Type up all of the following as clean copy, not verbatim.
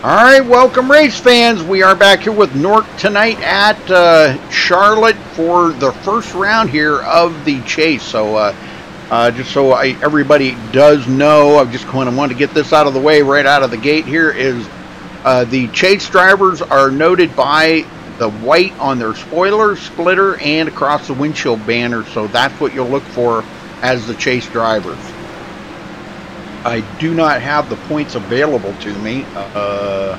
All right, welcome race fans. We are back here with Nort tonight at Charlotte for the first round here of the chase. So just so everybody does know, I just kind of want to get this out of the way right out of the gate here is the chase drivers are noted by the white on their spoiler, splitter, and across the windshield banner. So that's what you'll look for as the chase drivers. I do not have the points available to me. I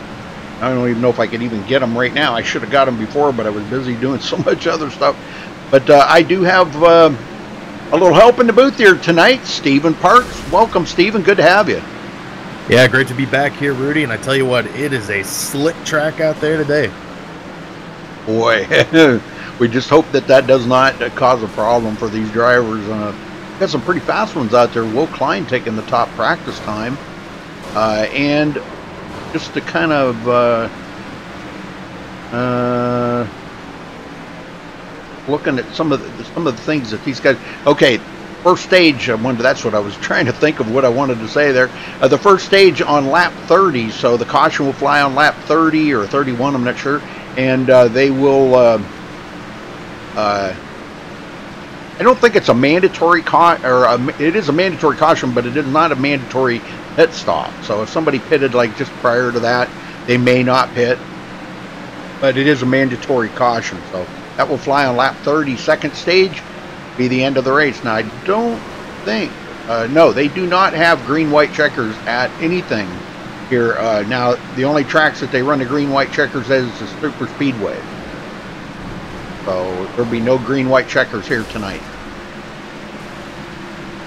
don't even know if I could even get them right now. I should have got them before, but I was busy doing so much other stuff. But I do have a little help in the booth here tonight. Stephen Parks. Welcome, Stephen. Good to have you. Yeah, great to be back here, Rudy. And I tell you what, it is a slick track out there today. Boy, we just hope that that does not cause a problem for these drivers. Got some pretty fast ones out there. Will Klein taking the top practice time, and just to kind of looking at some of the things that these guys. Okay, first stage. That's what I was trying to think of what I wanted to say there. The first stage on lap 30. So the caution will fly on lap 30 or 31. I'm not sure, and they will. I don't think it's a mandatory it is a mandatory caution, but it is not a mandatory pit stop. So if somebody pitted like just prior to that, they may not pit, but it is a mandatory caution. So that will fly on lap 30, second stage, be the end of the race. Now I don't think, no, they do not have green, white checkers at anything here. Now the only tracks that they run the green, white checkers is the super speedway. So there'll be no green, white checkers here tonight.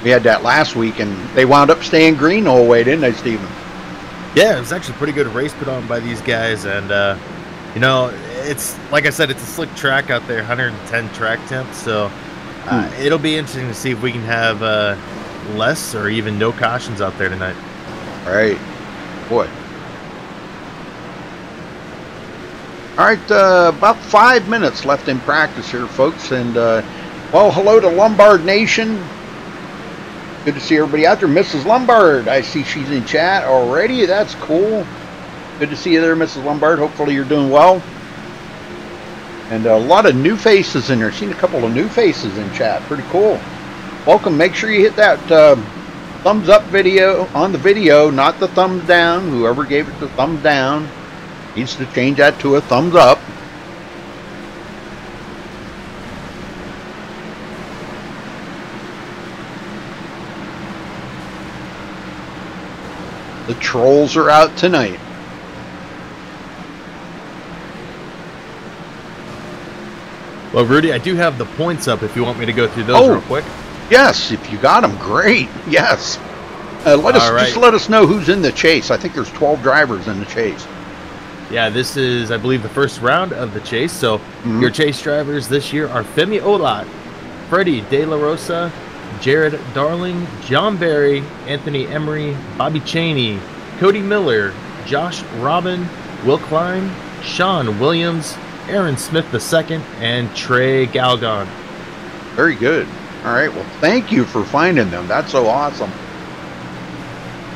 We had that last week, and they wound up staying green the whole way, didn't they, Stephen? Yeah, it was actually a pretty good race put on by these guys. And, you know, it's, like I said, it's a slick track out there, 110 track temps. So it'll be interesting to see if we can have less or even no cautions out there tonight. All right. Boy. All right, about 5 minutes left in practice here, folks. And, well, hello to Lombard Nation. Good to see everybody out there. Mrs. Lombard, I see she's in chat already. That's cool. Good to see you there, Mrs. Lombard. Hopefully you're doing well. And a lot of new faces in there. Seen a couple of new faces in chat. Pretty cool. Welcome. Make sure you hit that thumbs up video on the video, not the thumbs down. Whoever gave it the thumbs down needs to change that to a thumbs up. The trolls are out tonight. Well, Rudy, I do have the points up if you want me to go through those real quick. Yes, if you got them, great. Yes. Just let us know who's in the chase. I think there's 12 drivers in the chase. Yeah, this is, I believe, the first round of the chase. So your chase drivers this year are Femi Olat, Freddie De La Rosa, Jared Darling, John Barry, Anthony Emery, Bobby Cheney, Cody Miller, Josh Robin, Will Klein, Sean Williams, Aaron Smith II, and Trey Galgon. Very good. All right. Well, thank you for finding them. That's so awesome.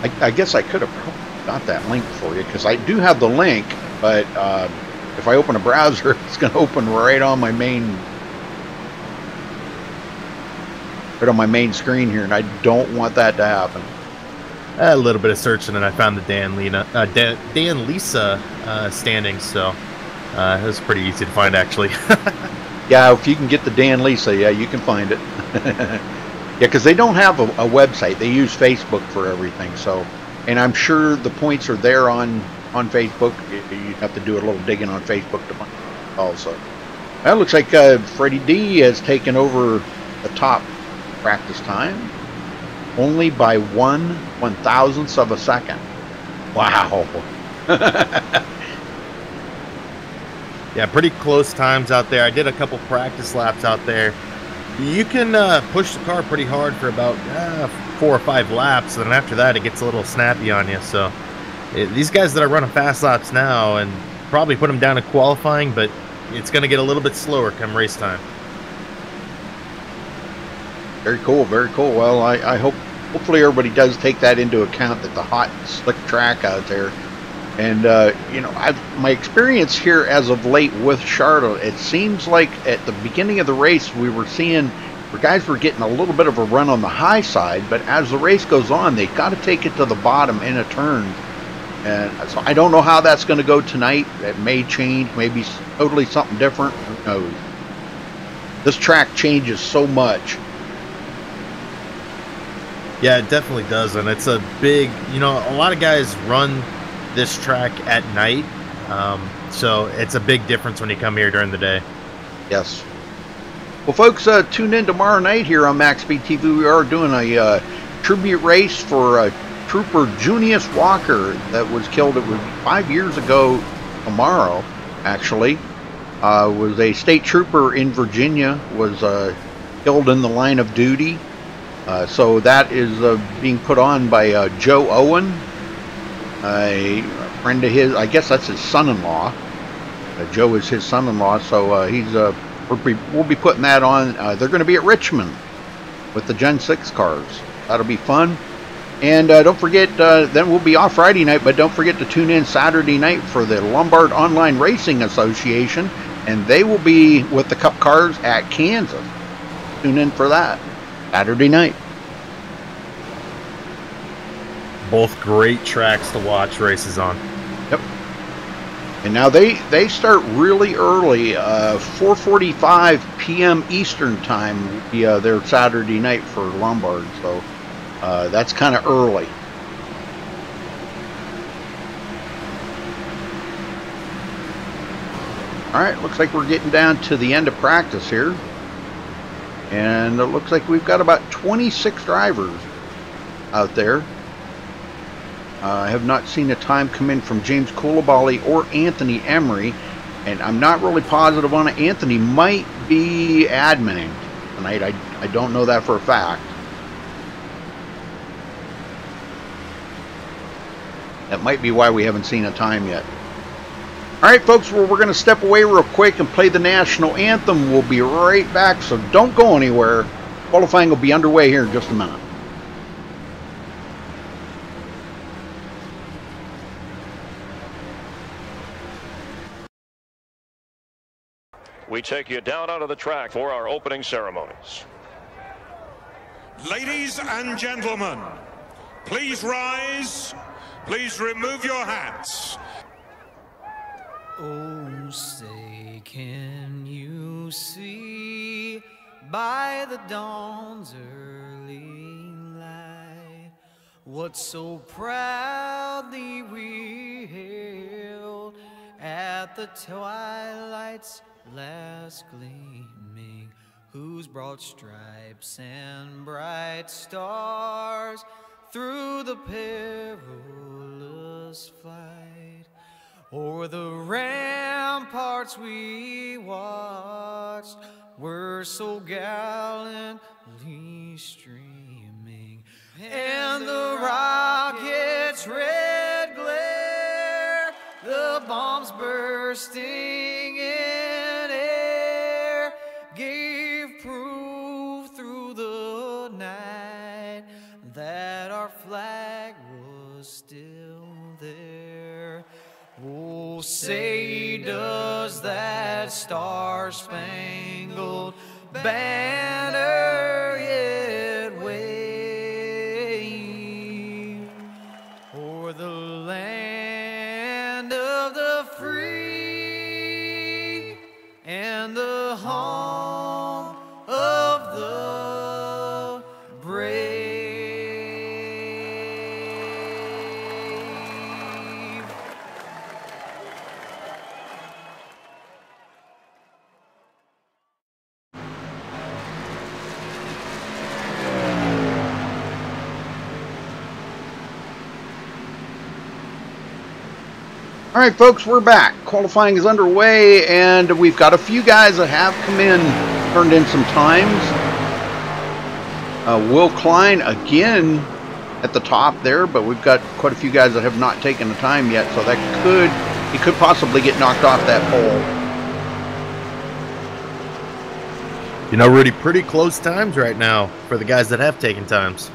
I guess I could have got that link for you because I do have the link, but if I open a browser, it's going to open right on my main screen here, and I don't want that to happen. A little bit of searching, and I found the Dan Lisa standings, so it was pretty easy to find, actually. Yeah, if you can get the Dan Lisa, yeah, you can find it. Yeah, because they don't have a website. They use Facebook for everything. So, and I'm sure the points are there on Facebook. You have to do a little digging on Facebook to find it also. That looks like Freddie D has taken over the top practice time, only by 1/1000th of a second. Wow. Yeah, pretty close times out there. I did a couple practice laps out there. You can push the car pretty hard for about 4 or 5 laps, and then after that it gets a little snappy on you. So these guys that are running fast laps now, and probably put them down in qualifying, but it's going to get a little bit slower come race time. Very cool, very cool. Well, hopefully everybody does take that into account, that the hot, slick track out there And you know, my experience here as of late with Charlotte, it seems like at the beginning of the race we were seeing the guys were getting a little bit of a run on the high side, but as the race goes on, they've got to take it to the bottom in a turn. And so I don't know how that's going to go tonight. It may change, maybe totally something different. Who knows? This track changes so much. Yeah, it definitely does, and it's a big, you know, a lot of guys run this track at night, so it's a big difference when you come here during the day. Yes. Well, folks, tune in tomorrow night here on MaxSpeedTV. We are doing a tribute race for Trooper Junius Walker that was killed. It was 5 years ago tomorrow, actually. Was a state trooper in Virginia, was killed in the line of duty. So that is being put on by Joe Owen, a friend of his. I guess that's his son-in-law. Joe is his son-in-law, so we'll be putting that on. They're going to be at Richmond with the Gen 6 cars. That'll be fun. And don't forget, then we'll be off Friday night, but don't forget to tune in Saturday night for the Lombard Online Racing Association, and they will be with the Cup cars at Kansas. Tune in for that Saturday night. Both great tracks to watch races on. Yep. And now they start really early, 4:45 p.m. Eastern time. Their Saturday night for Lombard, so that's kind of early. All right, looks like we're getting down to the end of practice here. And it looks like we've got about 26 drivers out there. I have not seen a time come in from James Coulibaly or Anthony Emery, and I'm not really positive on it. Anthony might be adminning tonight. I don't know that for a fact. That might be why we haven't seen a time yet. All right, folks, well, we're going to step away real quick and play the national anthem. We'll be right back, so don't go anywhere. Qualifying will be underway here in just a minute. We take you down onto the track for our opening ceremonies. Ladies and gentlemen, please rise. Please remove your hats. Oh, say, can you see by the dawn's early light what so proudly we hailed at the twilight's last gleaming, whose broad stripes and bright stars through the perilous flight o'er the ramparts we watched were so gallantly streaming, and the rocket's red glare, the bombs bursting in air, gave proof through the night that our flag was still there. Oh, say, does that star-spangled banner yet wave o'er the land of the free and the home of the brave? All right, folks, we're back. Qualifying is underway, and we've got a few guys that have come in, turned in some times. Will Klein again at the top there, but we've got quite a few guys that have not taken the time yet, so that he could possibly get knocked off that pole. You know, Rudy, pretty close times right now for the guys that have taken times.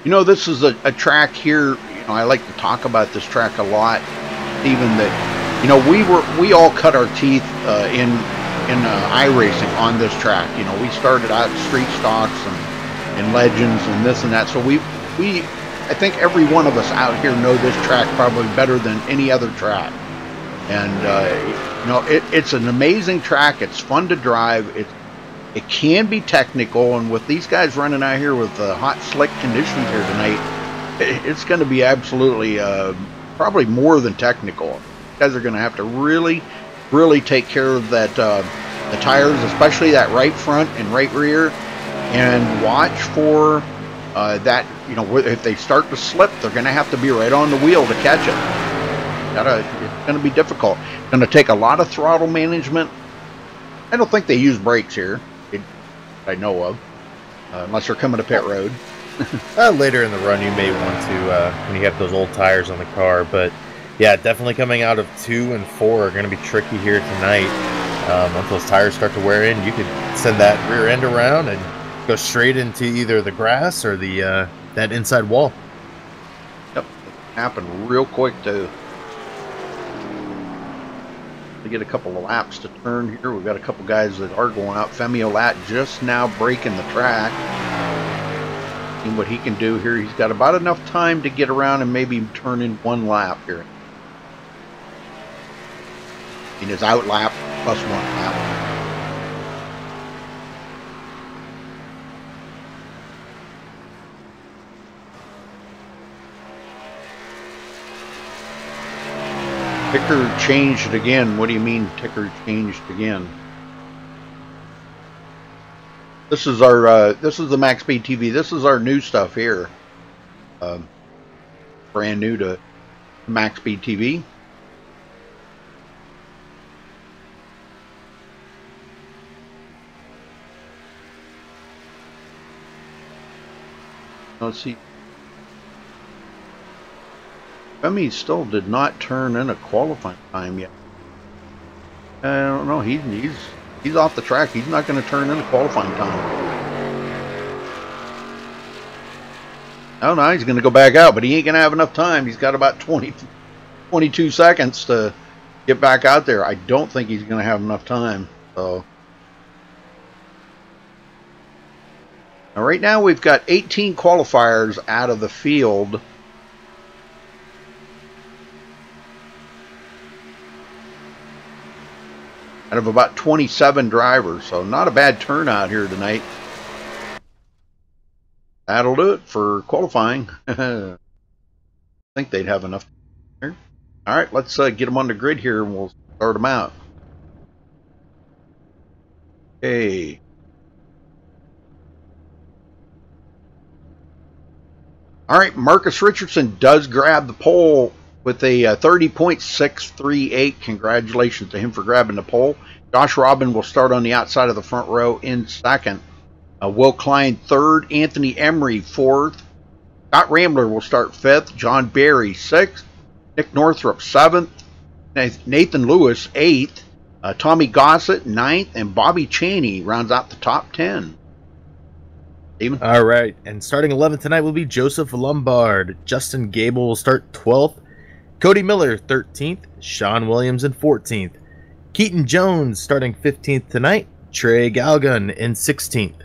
You know, this is a track here. You know, I like to talk about this track a lot, Stephen. That, you know, we all cut our teeth in iRacing on this track. You know, we started out street stocks and legends and this and that. So I think every one of us out here know this track probably better than any other track. And you know, it's an amazing track. It's fun to drive. It can be technical, and with these guys running out here with hot, slick conditions here tonight, it's going to be absolutely probably more than technical. You guys are going to have to really, really take care of that the tires, especially that right front and right rear, and watch for that. You know, if they start to slip, they're going to have to be right on the wheel to catch it. It's going to be difficult. It's going to take a lot of throttle management. I don't think they use brakes here, I know of, unless they're coming to pit road. Later in the run, you may want to when you have those old tires on the car. But yeah, definitely coming out of 2 and 4 are going to be tricky here tonight. Once those tires start to wear in, you could send that rear end around and go straight into either the grass or the that inside wall. Yep, it happened real quick too. To get a couple of laps to turn here, we've got a couple guys that are going out. Femi Olat just now breaking the track. And what he can do here, he's got about enough time to get around and maybe turn in 1 lap here. In his out lap plus 1 lap. Ticker changed again. What do you mean ticker changed again? This is our this is the MaxSpeedTV. This is our new stuff here. Brand new to MaxSpeedTV. Let's see. Femi still did not turn in a qualifying time yet. I don't know. He's off the track. He's not going to turn in a qualifying time. Oh no, he's going to go back out, but he ain't going to have enough time. He's got about 22 seconds to get back out there. I don't think he's going to have enough time. So now, right now we've got 18 qualifiers out of the field. Out of about 27 drivers, so not a bad turnout here tonight. That'll do it for qualifying. I think they'd have enough here. All right, let's get them on the grid here, and we'll start them out. Okay. All right, Marcus Richardson does grab the pole with a 30.638. Congratulations to him for grabbing the pole. Josh Robin will start on the outside of the front row in second. Will Klein third. Anthony Emery fourth. Scott Rambler will start fifth. John Barry sixth. Nick Northrup seventh. Nathan Lewis eighth. Tommy Gossett ninth. And Bobby Chaney rounds out the top 10. Steven? All right, and starting 11th tonight will be Joseph Lombard. Justin Gable will start 12th. Cody Miller, 13th. Sean Williams in 14th. Keaton Jones starting 15th tonight. Trey Galgun in 16th.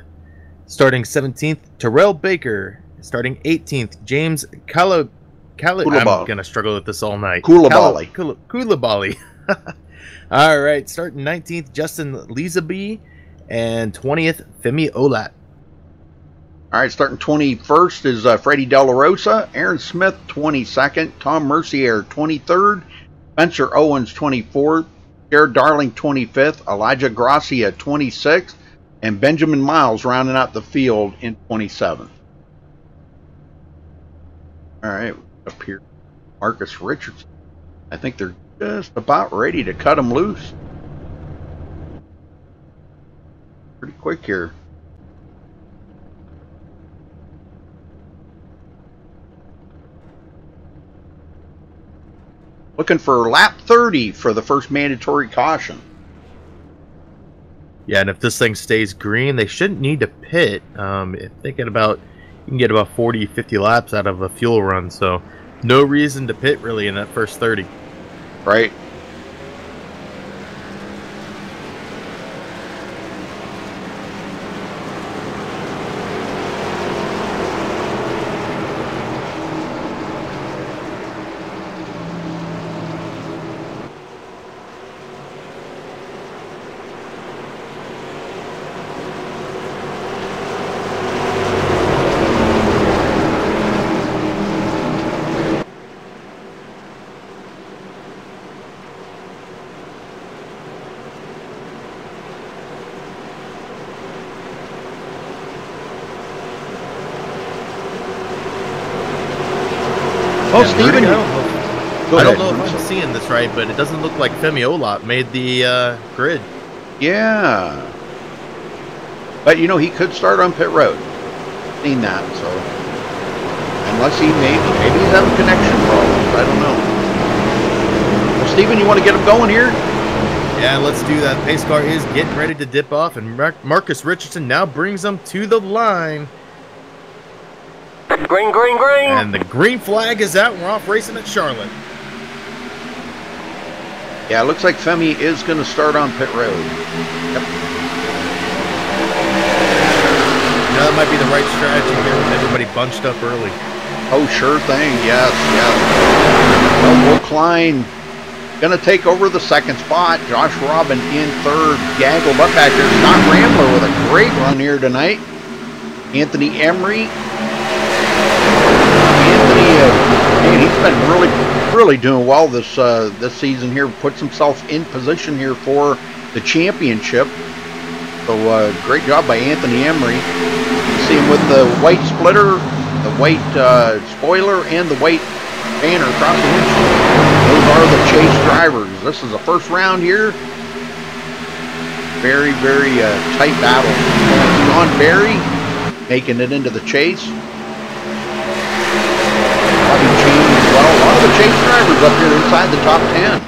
Starting 17th, Terrell Baker. Starting 18th, James Koulibaly. I'm going to struggle with this all night. Koulibaly. Koulibaly. All right, starting 19th, Justin Leazaby. And 20th, Femi Olat. All right, starting 21st is Freddie De La Rosa, Aaron Smith 22nd, Tom Mercier 23rd, Spencer Owens 24th, Jared Darling 25th, Elijah Gracia 26th, and Benjamin Miles rounding out the field in 27th. All right, up here, Marcus Richardson. I think they're just about ready to cut him loose. Pretty quick here. Looking for lap 30 for the first mandatory caution. Yeah, and if this thing stays green, they shouldn't need to pit. Thinking about you can get about 40, 50 laps out of a fuel run. So no reason to pit really in that first 30. Right. Oh, Steven, I don't know if I'm seeing this right, but it doesn't look like Femi Olot made the grid. Yeah. But, you know, he could start on pit road. Seen that, so. Unless maybe he's having connection problems. I don't know. Well, Steven, you want to get him going here? Yeah, let's do that. Pace car is getting ready to dip off, and Marcus Richardson now brings them to the line. Green, green, green. And the green flag is out. We're off racing at Charlotte. Yeah, it looks like Femi is going to start on pit road. Yep. You know, that might be the right strategy here with everybody bunched up early. Oh, sure thing. Yes, yes. Well, Will Klein going to take over the second spot. Josh Robin in third. Gaggled up back there. Scott Rambler with a great run here tonight. Anthony Emery. Man, he's been really doing well this season here. Puts himself in position here for the championship. So great job by Anthony Emery. You see him with the white splitter, the white spoiler, and the white banner across the windshield. Those are the chase drivers. This is the first round here. Very, very tight battle. Sean Berry making it into the chase. Well, a lot of the chase drivers up here inside the top 10.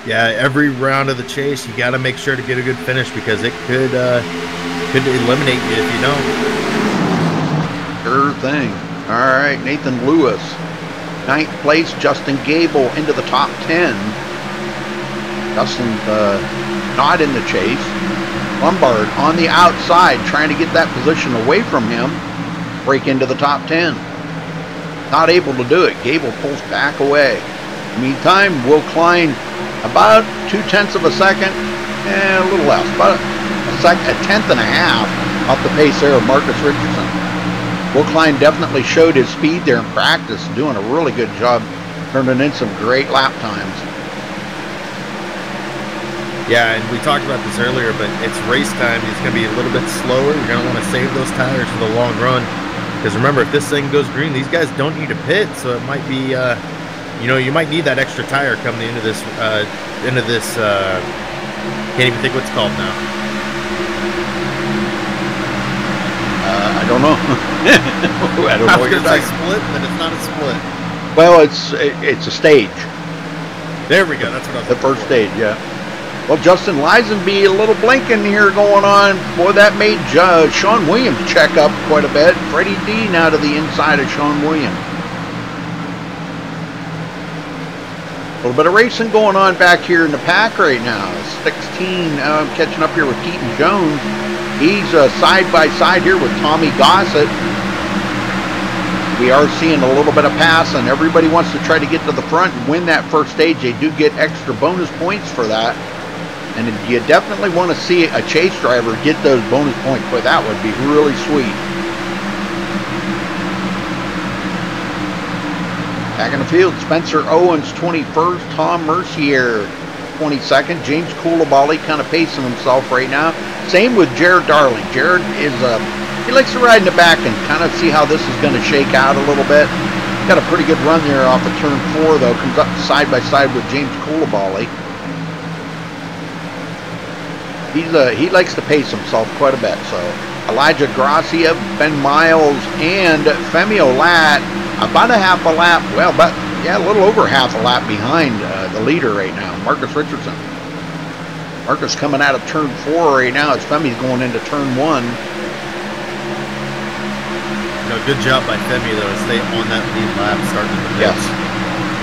Yeah, every round of the chase, you got to make sure to get a good finish because it could eliminate you if you don't. Sure thing. All right, Nathan Lewis, 9th place. Justin Gable into the top 10. Justin not in the chase. Lombard on the outside, trying to get that position away from him. Break into the top 10. Not able to do it. Gable pulls back away. In the meantime, Will Klein about 0.2 of a second, and a little less, about a tenth and a half off the pace there of Marcus Richardson. Will Klein definitely showed his speed there in practice, doing a really good job, turning in some great lap times. Yeah, and we talked about this earlier, but it's race time. It's going to be a little bit slower. You're going to want to save those tires for the long run. Because remember, if this thing goes green, these guys don't need to pit, so it might be, you know, you might need that extra tire coming into this, can't even think what it's called now. I don't know. I don't know what you're saying. Split, but it's not a split. Well, it's a stage. There we go. That's what I was the first stage, yeah. Well, Justin Lisenby, a little blinking here going on. Boy, that made Sean Williams check up quite a bit. Freddie D now to the inside of Sean Williams. A little bit of racing going on back here in the pack right now. 16, I'm catching up here with Keaton Jones. He's side by side here with Tommy Gossett. We are seeing a little bit of passing. Everybody wants to try to get to the front and win that first stage. They do get extra bonus points for that. And you definitely want to see a chase driver get those bonus points, but that would be really sweet. Back in the field, Spencer Owens 21st, Tom Mercier 22nd, James Coulibaly kind of pacing himself right now. Same with Jared Darling. Jared is, he likes to ride in the back and kind of see how this is going to shake out a little bit. Got a pretty good run there off of turn 4 though, comes up side by side with James Coulibaly. He likes to pace himself quite a bit. So Elijah Gracia, Ben Miles, and Femi Olat about a half a lap. Well, a little over half a lap behind the leader right now, Marcus Richardson. Marcus coming out of turn 4 right now as Femi's going into turn 1. No, good job by Femi though to stay on that lead lap, starting the Yes.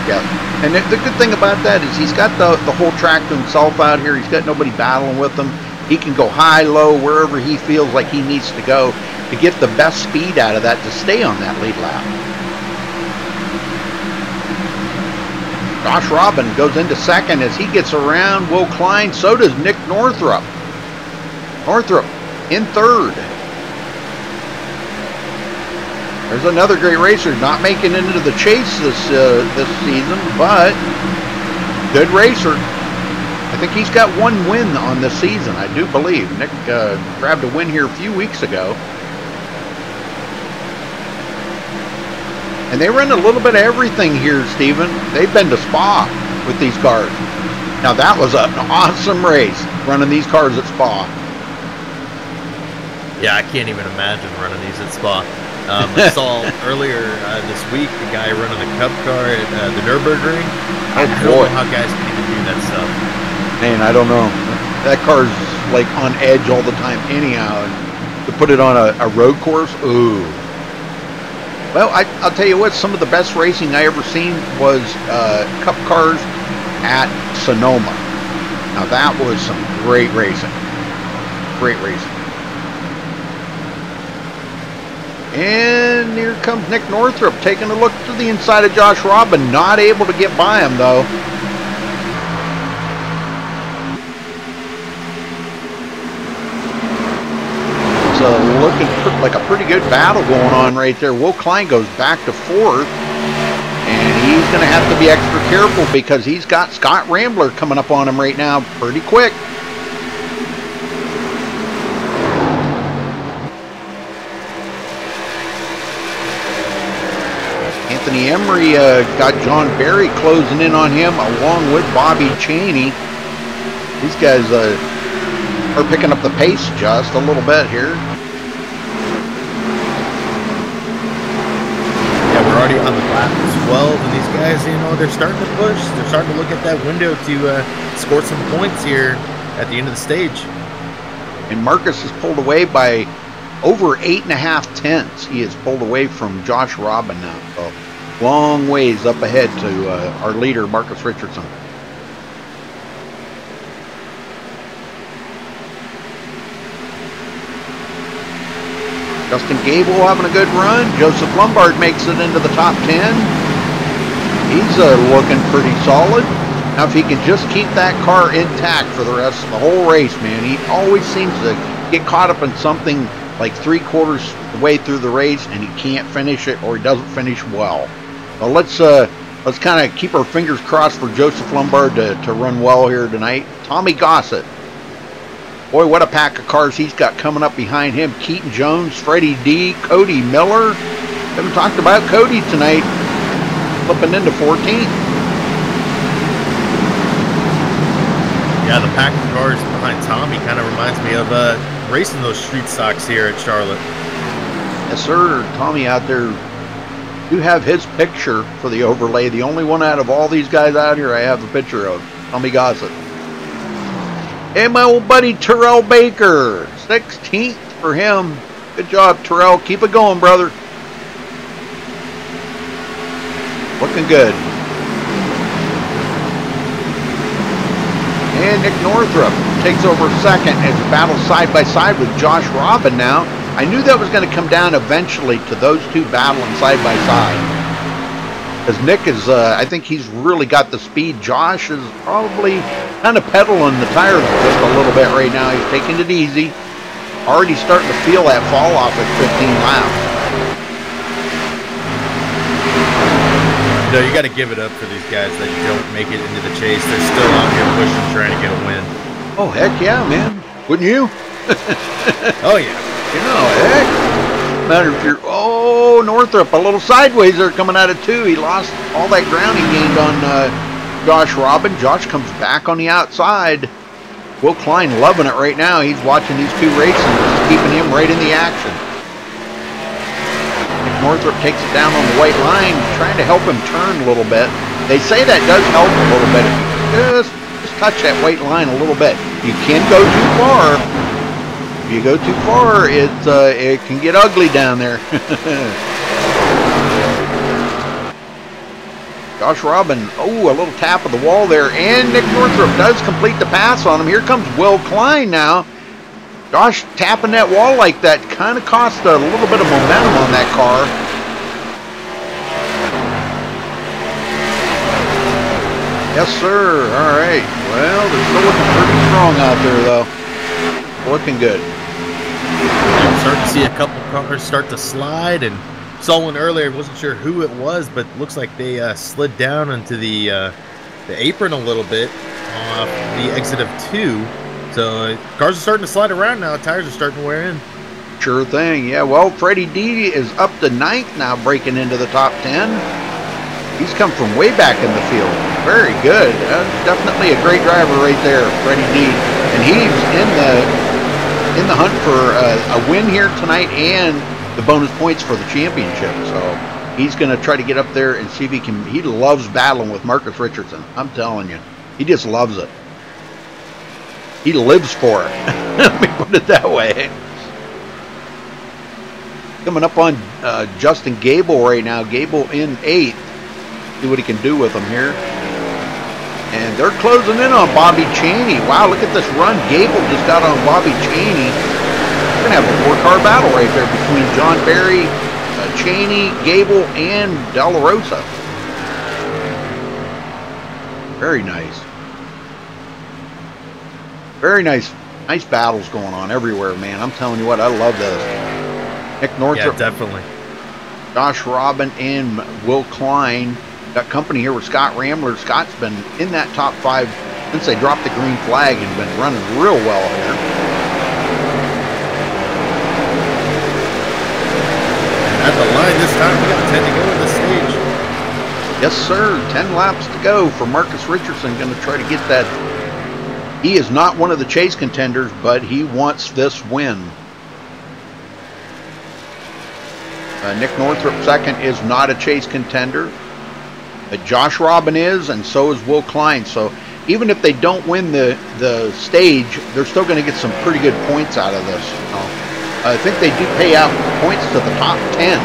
Yeah. And the good thing about that is he's got the whole track to himself out here. He's got nobody battling with him. He can go high, low, wherever he feels like he needs to go to get the best speed out of that to stay on that lead lap. Josh Robin goes into second as he gets around Will Klein. So does Nick Northrup. Northrup in third. There's another great racer, not making it into the chase this season, but good racer. I think he's got one win on this season, I do believe. Nick grabbed a win here a few weeks ago. And they run a little bit of everything here, Steven. They've been to Spa with these cars. Now that was an awesome race, running these cars at Spa. Yeah, I can't even imagine running these at Spa. I saw earlier this week a guy running a Cup car at the Nürburgring. I don't know how guys can even do that stuff. Man, I don't know. That car's like on edge all the time anyhow. And to put it on a road course, ooh. Well, I'll tell you what, some of the best racing I ever seen was Cup cars at Sonoma. Now that was some great racing. Great racing. And here comes Nick Northrup taking a look to the inside of Josh Robin. Not able to get by him though. Looking like a pretty good battle going on right there. Will Klein goes back to fourth, and he's going to have to be extra careful because he's got Scott Rambler coming up on him right now pretty quick. Anthony Emery got John Barry closing in on him along with Bobby Cheney. These guys are picking up the pace just a little bit here. We're already on the lap 12, and these guys, you know, they're starting to push. They're starting to look at that window to score some points here at the end of the stage. And Marcus is pulled away by over 8.5 tenths. He is pulled away from Josh Robin now. So long ways up ahead to our leader, Marcus Richardson. Justin Gable having a good run. Joseph Lombard makes it into the top 10. He's looking pretty solid. Now if he can just keep that car intact for the rest of the whole race, man, he always seems to get caught up in something like 3/4 the way through the race and he can't finish it, or he doesn't finish well. Well, let's kind of keep our fingers crossed for Joseph Lombard to run well here tonight. Tommy Gossett. Boy, what a pack of cars he's got coming up behind him. Keaton Jones, Freddie D, Cody Miller. Haven't talked about Cody tonight. Flipping into 14th. Yeah, the pack of cars behind Tommy kind of reminds me of racing those street stocks here at Charlotte. Yes, sir. Tommy out there. You have his picture for the overlay. The only one out of all these guys out here I have a picture of. Tommy Gossett. And my old buddy Terrell Baker, 16th for him. Good job, Terrell. Keep it going, brother. Looking good. And Nick Northrup takes over second as he battles side by side with Josh Robin now. I knew that was going to come down eventually to those two battling side by side. Because Nick is, I think he's really got the speed. Josh is probably kind of pedaling the tires just a little bit right now. He's taking it easy. Already starting to feel that fall off at 15 laps. You know, you got to give it up for these guys that don't make it into the chase. They're still out here pushing, trying to get a win. Oh, heck yeah, man. Wouldn't you? Oh, yeah. You know, heck. Matter if you're, oh, Northrup, a little sideways there coming out of 2. He lost all that ground he gained on Josh Robin. Josh comes back on the outside. Will Klein loving it right now. He's watching these two racing, just keeping him right in the action. Northrup takes it down on the white line, trying to help him turn a little bit. They say that does help a little bit. If you just touch that white line a little bit. You can go too far. you go too far, it can get ugly down there. Josh Robin, oh, a little tap of the wall there, and Nick Northrup does complete the pass on him. Here comes Will Klein now. Josh tapping that wall like that kind of cost a little bit of momentum on that car. Yes, sir. All right. Well, they're still looking pretty strong out there, though. Looking good. I'm starting to see a couple cars start to slide, and saw one earlier. Wasn't sure who it was, but looks like they slid down into the apron a little bit off the exit of 2. So cars are starting to slide around now. Tires are starting to wear in. Sure thing. Yeah, well, Freddie D is up to 9th now, breaking into the top 10. He's come from way back in the field. Very good. Definitely a great driver right there, Freddie D. And he's in the hunt for a win here tonight and the bonus points for the championship. So he's going to try to get up there and see if he can. He loves battling with Marcus Richardson. I'm telling you, he just loves it. He lives for it. Let me put it that way. Coming up on Justin Gable right now. Gable in 8th. See what he can do with them here. And they're closing in on Bobby Chaney. Wow, look at this run Gable just got on Bobby Chaney. We're going to have a 4-car battle right there between John Barry, Chaney, Gable, and De La Rosa. Very nice. Very nice. Nice battles going on everywhere, man. I'm telling you what, I love this. Nick Northrup. Yeah, definitely. Josh Robin and Will Klein. Got company here with Scott Rambler. Scott's been in that top 5 since they dropped the green flag and been running real well here. At the line this time, we got 10 to go in the stage. Yes, sir. 10 laps to go for Marcus Richardson. Going to try to get that. He is not one of the chase contenders, but he wants this win. Nick Northrup second is not a chase contender. Josh Robin is, and so is Will Klein. So even if they don't win the stage, they're still going to get some pretty good points out of this. You know? I think they do pay out points to the top 10.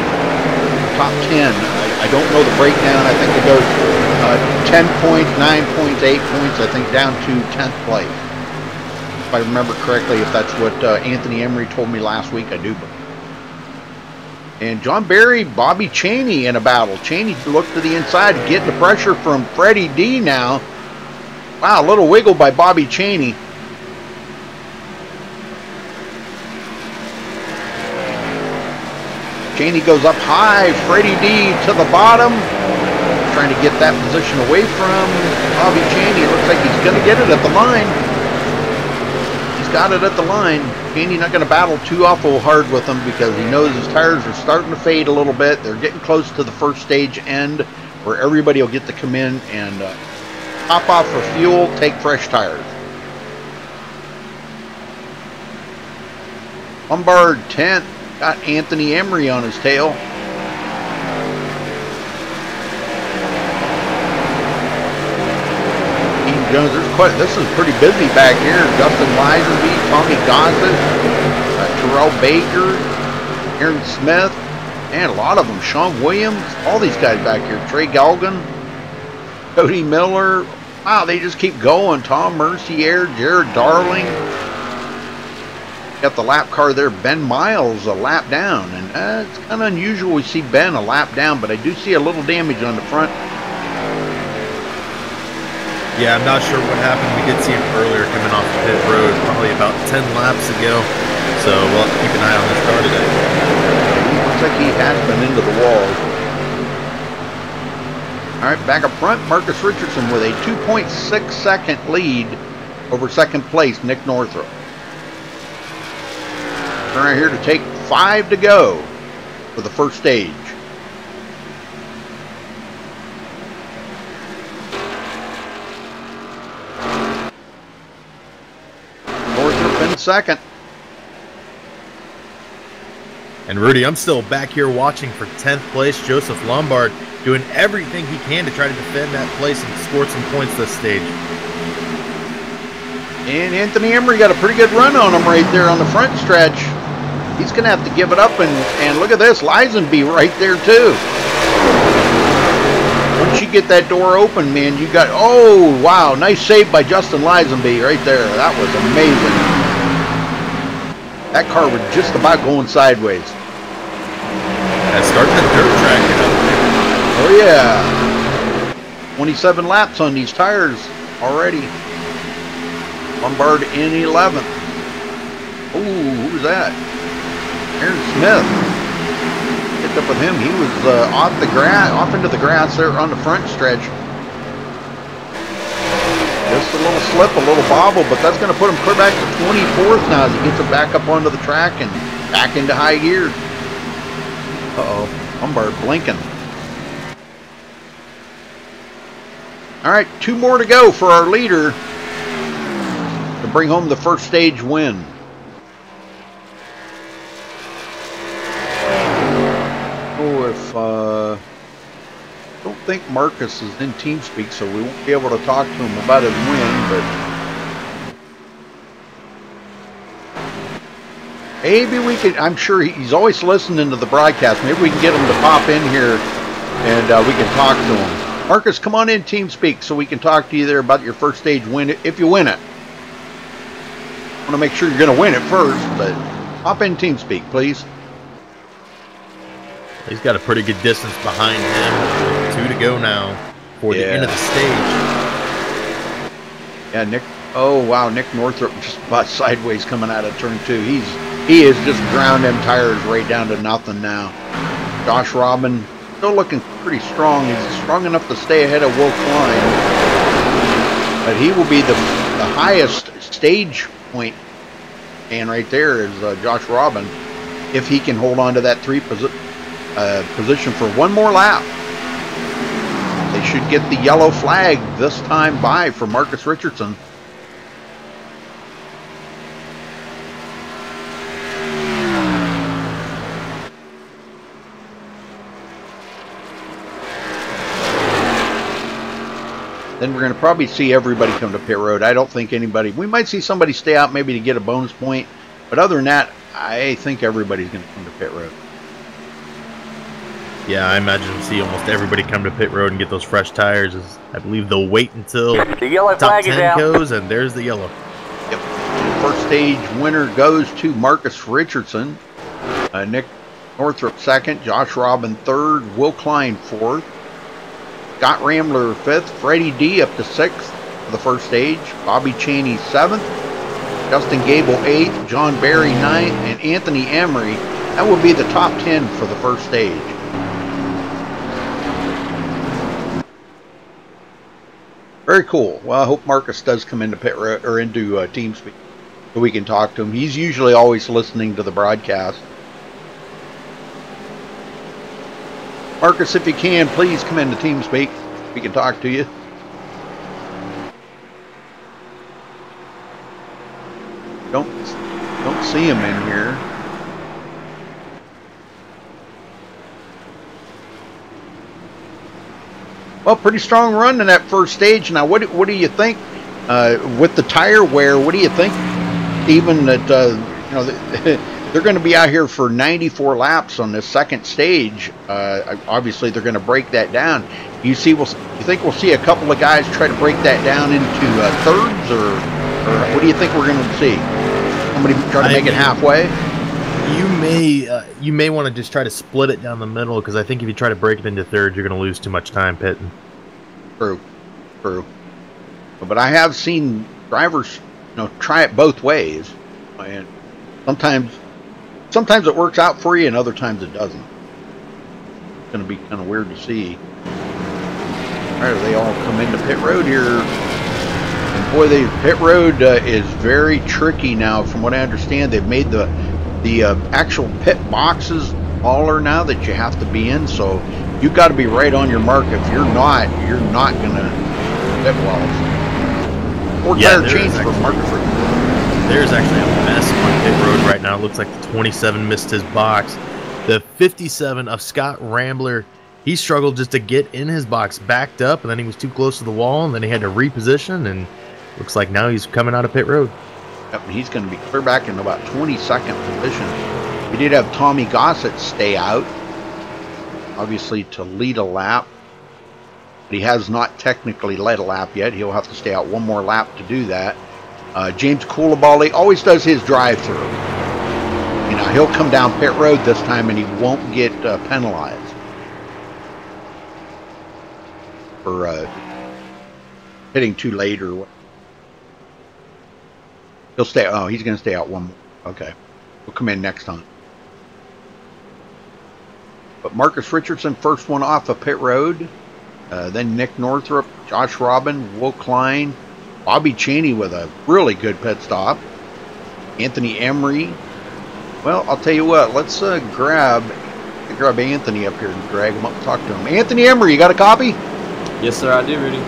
Top 10. I don't know the breakdown. I think it goes 10 points, 9 points, 8 points, I think down to 10th place. If I remember correctly, if that's what Anthony Emery told me last week, I do. And John Barry, Bobby Chaney in a battle. Chaney looked to the inside, getting the pressure from Freddie D now. Wow, a little wiggle by Bobby Chaney. Chaney goes up high. Freddie D to the bottom. Trying to get that position away from Bobby Chaney. It looks like he's going to get it at the line. He's got it at the line. Chaney not going to battle too awful hard with him because he knows his tires are starting to fade a little bit. They're getting close to the first stage end where everybody will get to come in and top off for fuel, take fresh tires. Lombard 10th. Got Anthony Emery on his tail. Dean Jones, this is pretty busy back here. Justin Liserby, Tommy Gossett, Terrell Baker, Aaron Smith, and a lot of them. Sean Williams, all these guys back here. Trey Galgan, Cody Miller. Wow, they just keep going. Tom Mercier, Jared Darling. Got the lap car there, Ben Miles, a lap down. And it's kind of unusual we see Ben a lap down, but I do see a little damage on the front. Yeah, I'm not sure what happened. We did see him earlier coming off the pit road, probably about 10 laps ago. So we'll have to keep an eye on this car today. Looks like he has been into the wall. All right, back up front, Marcus Richardson with a 2.6 second lead over second place, Nick Northrup. Right here to take 5 to go for the first stage. Northrup in second. And Rudy, I'm still back here watching for 10th place. Joseph Lombard doing everything he can to try to defend that place and score some points this stage. And Anthony Emery got a pretty good run on him right there on the front stretch. He's going to have to give it up, and look at this, Lisenby right there too. Once you get that door open, man, you got, oh, wow, nice save by Justin Lisenby right there. That was amazing. That car was just about going sideways. That's starting the dirt track up. Oh, yeah. 27 laps on these tires already. Lombard in 11th. Ooh, who's that? Aaron Smith. Picked up with him. He was off into the grass there on the front stretch. Just a little slip, a little bobble, but that's going to put him clear back to 24th now as he gets it back up onto the track and back into high gear. Uh-oh, Lombard blinking. All right, 2 more to go for our leader to bring home the first stage win. Oh, if I don't think Marcus is in TeamSpeak, so we won't be able to talk to him about his win, but maybe we could, I'm sure he's always listening to the broadcast. Maybe we can get him to pop in here and we can talk to him. Marcus, come on in TeamSpeak so we can talk to you there about your first stage win, if you win it. I want to make sure you're going to win it first, but hop in TeamSpeak, please. He's got a pretty good distance behind him. 2 to go now for the end of the stage. Yeah, Nick. Oh wow, Nick Northrup just about sideways coming out of turn 2. He is just ground them tires right down to nothing now. Josh Robin still looking pretty strong. He's strong enough to stay ahead of Will Klein, but he will be the highest stage point man right there is Josh Robin if he can hold on to that 3 position for 1 more lap. They should get the yellow flag this time by for Marcus Richardson. Then we're going to probably see everybody come to pit road. I don't think anybody, we might see somebody stay out maybe to get a bonus point, but other than that, I think everybody's going to come to pit road. Yeah, I imagine we'll see almost everybody come to pit road and get those fresh tires. I believe they'll wait until the yellow top flag 10 is out. goes, and there's the yellow. Yep. First stage winner goes to Marcus Richardson. Nick Northrup 2nd, Josh Robin 3rd, Will Klein 4th, Scott Rambler 5th, Freddie D up to 6th for the first stage, Bobby Chaney 7th, Justin Gable 8th, John Barry 9th, and Anthony Emery. That will be the top 10 for the first stage. Very cool. Well, I hope Marcus does come into pit or into TeamSpeak so we can talk to him. He's usually always listening to the broadcast. Marcus, if you can, please come into TeamSpeak. We can talk to you. Don't see him in here. Well, pretty strong run in that first stage. Now, what do you think with the tire wear? What do you think, Stephen? That you know they're going to be out here for 94 laps on this second stage. Obviously, they're going to break that down. You think we'll see a couple of guys try to break that down into thirds, or what do you think we're going to see? Somebody try to make it halfway. You may want to just try to split it down the middle, because I think if you try to break it into thirds, you're going to lose too much time pitting. True. But I have seen drivers, try it both ways, and sometimes it works out for you, and other times it doesn't. It's going to be kind of weird to see. All right, they all come into pit road here. And boy, the pit road is very tricky now. From what I understand, they've made the actual pit boxes smaller now that you have to be in. So you've got to be right on your mark. If you're not going to pit well. Or tire change for Marcus. There's actually a mess on pit road right now. It looks like the 27 missed his box. The 57 of Scott Rambler, he struggled just to get in his box, backed up, and then he was too close to the wall, and then he had to reposition, and Looks like now he's coming out of pit road. Yep, he's going to be clear back in about 22nd position. We did have Tommy Gossett stay out, obviously to lead a lap. But he has not technically led a lap yet. He'll have to stay out one more lap to do that. James Coulibaly always does his drive-through. You know, he'll come down pit road this time and he won't get penalized for hitting too late or what. He'll stay. Oh, he's going to stay out one more. Okay, we'll come in next time. But Marcus Richardson, first one off of pit road. Then Nick Northrup, Josh Robin, Will Klein, Bobby Cheney with a really good pit stop. Anthony Emery. Well, I'll tell you what. Let's grab Anthony up here and drag him up and talk to him. Anthony Emery, you got a copy? Yes, sir, I do, Rudy.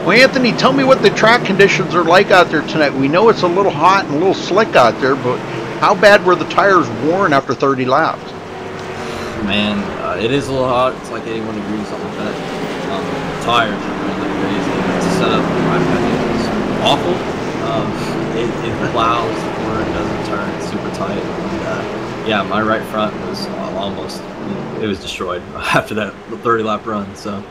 Well, Anthony, tell me what the track conditions are like out there tonight. We know it's a little hot and a little slick out there, but how bad were the tires worn after 30 laps? Man, it is a little hot. It's like 81 degrees, something like that. Tires are really crazy. The setup, in my opinion, is awful. It plows where it doesn't turn. It's super tight. And, yeah, my right front was almost, it was destroyed after that 30-lap run. So.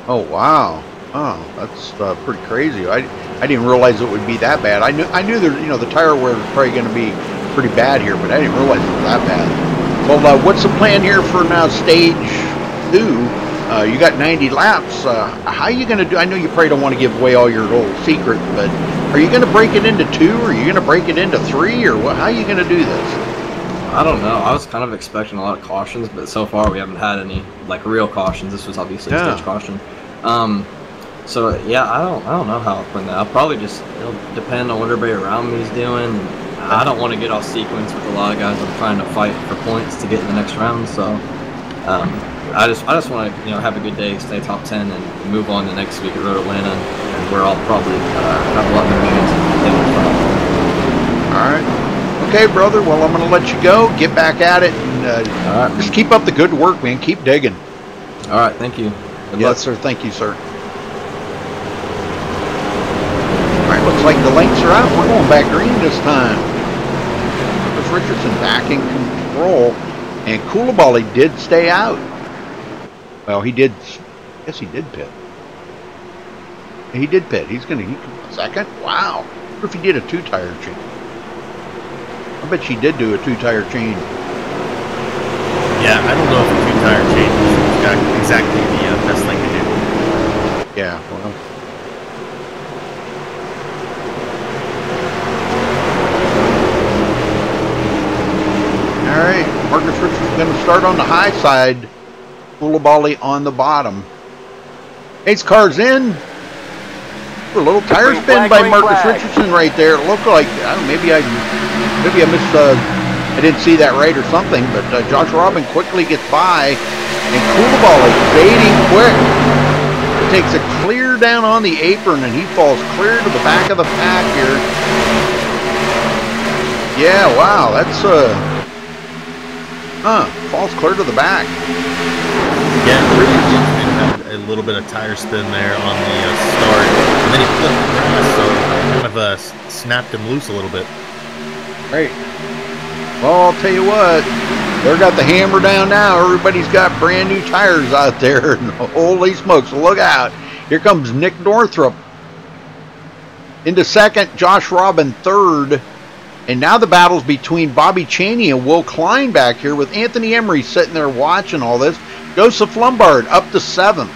Oh, wow. Oh, that's pretty crazy. I didn't realize it would be that bad. I knew that, you know, the tire wear was probably going to be pretty bad here, but I didn't realize it was that bad. Well, what's the plan here for now stage 2? You got 90 laps. How are you going to do? I know you probably don't want to give away all your little secret, but are you going to break it into 2? Or are you going to break it into 3? Or what? How are you going to do this? I don't know. I was kind of expecting a lot of cautions, but so far we haven't had any like real cautions. This was obviously a stage caution. So yeah, I don't know how I'll plan that. I'll probably just, it'll depend on what everybody around me is doing. I don't want to get off sequence with a lot of guys. I'm trying to fight for points to get in the next round. So I just want to, you know, have a good day, stay top 10, and move on to next week at Road Atlanta, and where I'll probably have a lot more chance of getting in front. All right. Okay, brother. Well, I'm going to let you go. Get back at it, and just keep up the good work, man. Keep digging. All right. Thank you. Good luck. Yes, sir. Thank you, sir. All right. Looks like the lights are out. We're going back green this time. Marcus Richardson back in control, and Coulibaly did stay out. Well, he did. Yes, he did pit. He did pit. He's going to second. Wow. What if he did a 2-tire change? I bet she did do a 2-tire change. Yeah, I don't know if a 2-tire change is exactly the best thing to do. Yeah, well. All right, Marcus Richardson's going to start on the high side. Coulibaly on the bottom. Ace car's in. A little tire spin by Marcus Richardson right there. It looked like, I don't know, maybe I missed. I didn't see that right or something. But Josh Robin quickly gets by, and Coulibaly fading quick. Takes a clear down on the apron, and he falls clear to the back of the pack here. Yeah, wow, that's falls clear to the back. Yeah, Richardson had a little bit of tire spin there on the start, and then he flipped the grass, so it kind of snapped him loose a little bit. Right. Well, I'll tell you what, they've got the hammer down now. Everybody's got brand new tires out there, and holy smokes, look out. Here comes Nick Northrup into second, Josh Robin third. And now the battle's between Bobby Cheney and Will Klein back here, with Anthony Emery sitting there watching all this. Joseph Lombard up to 7th.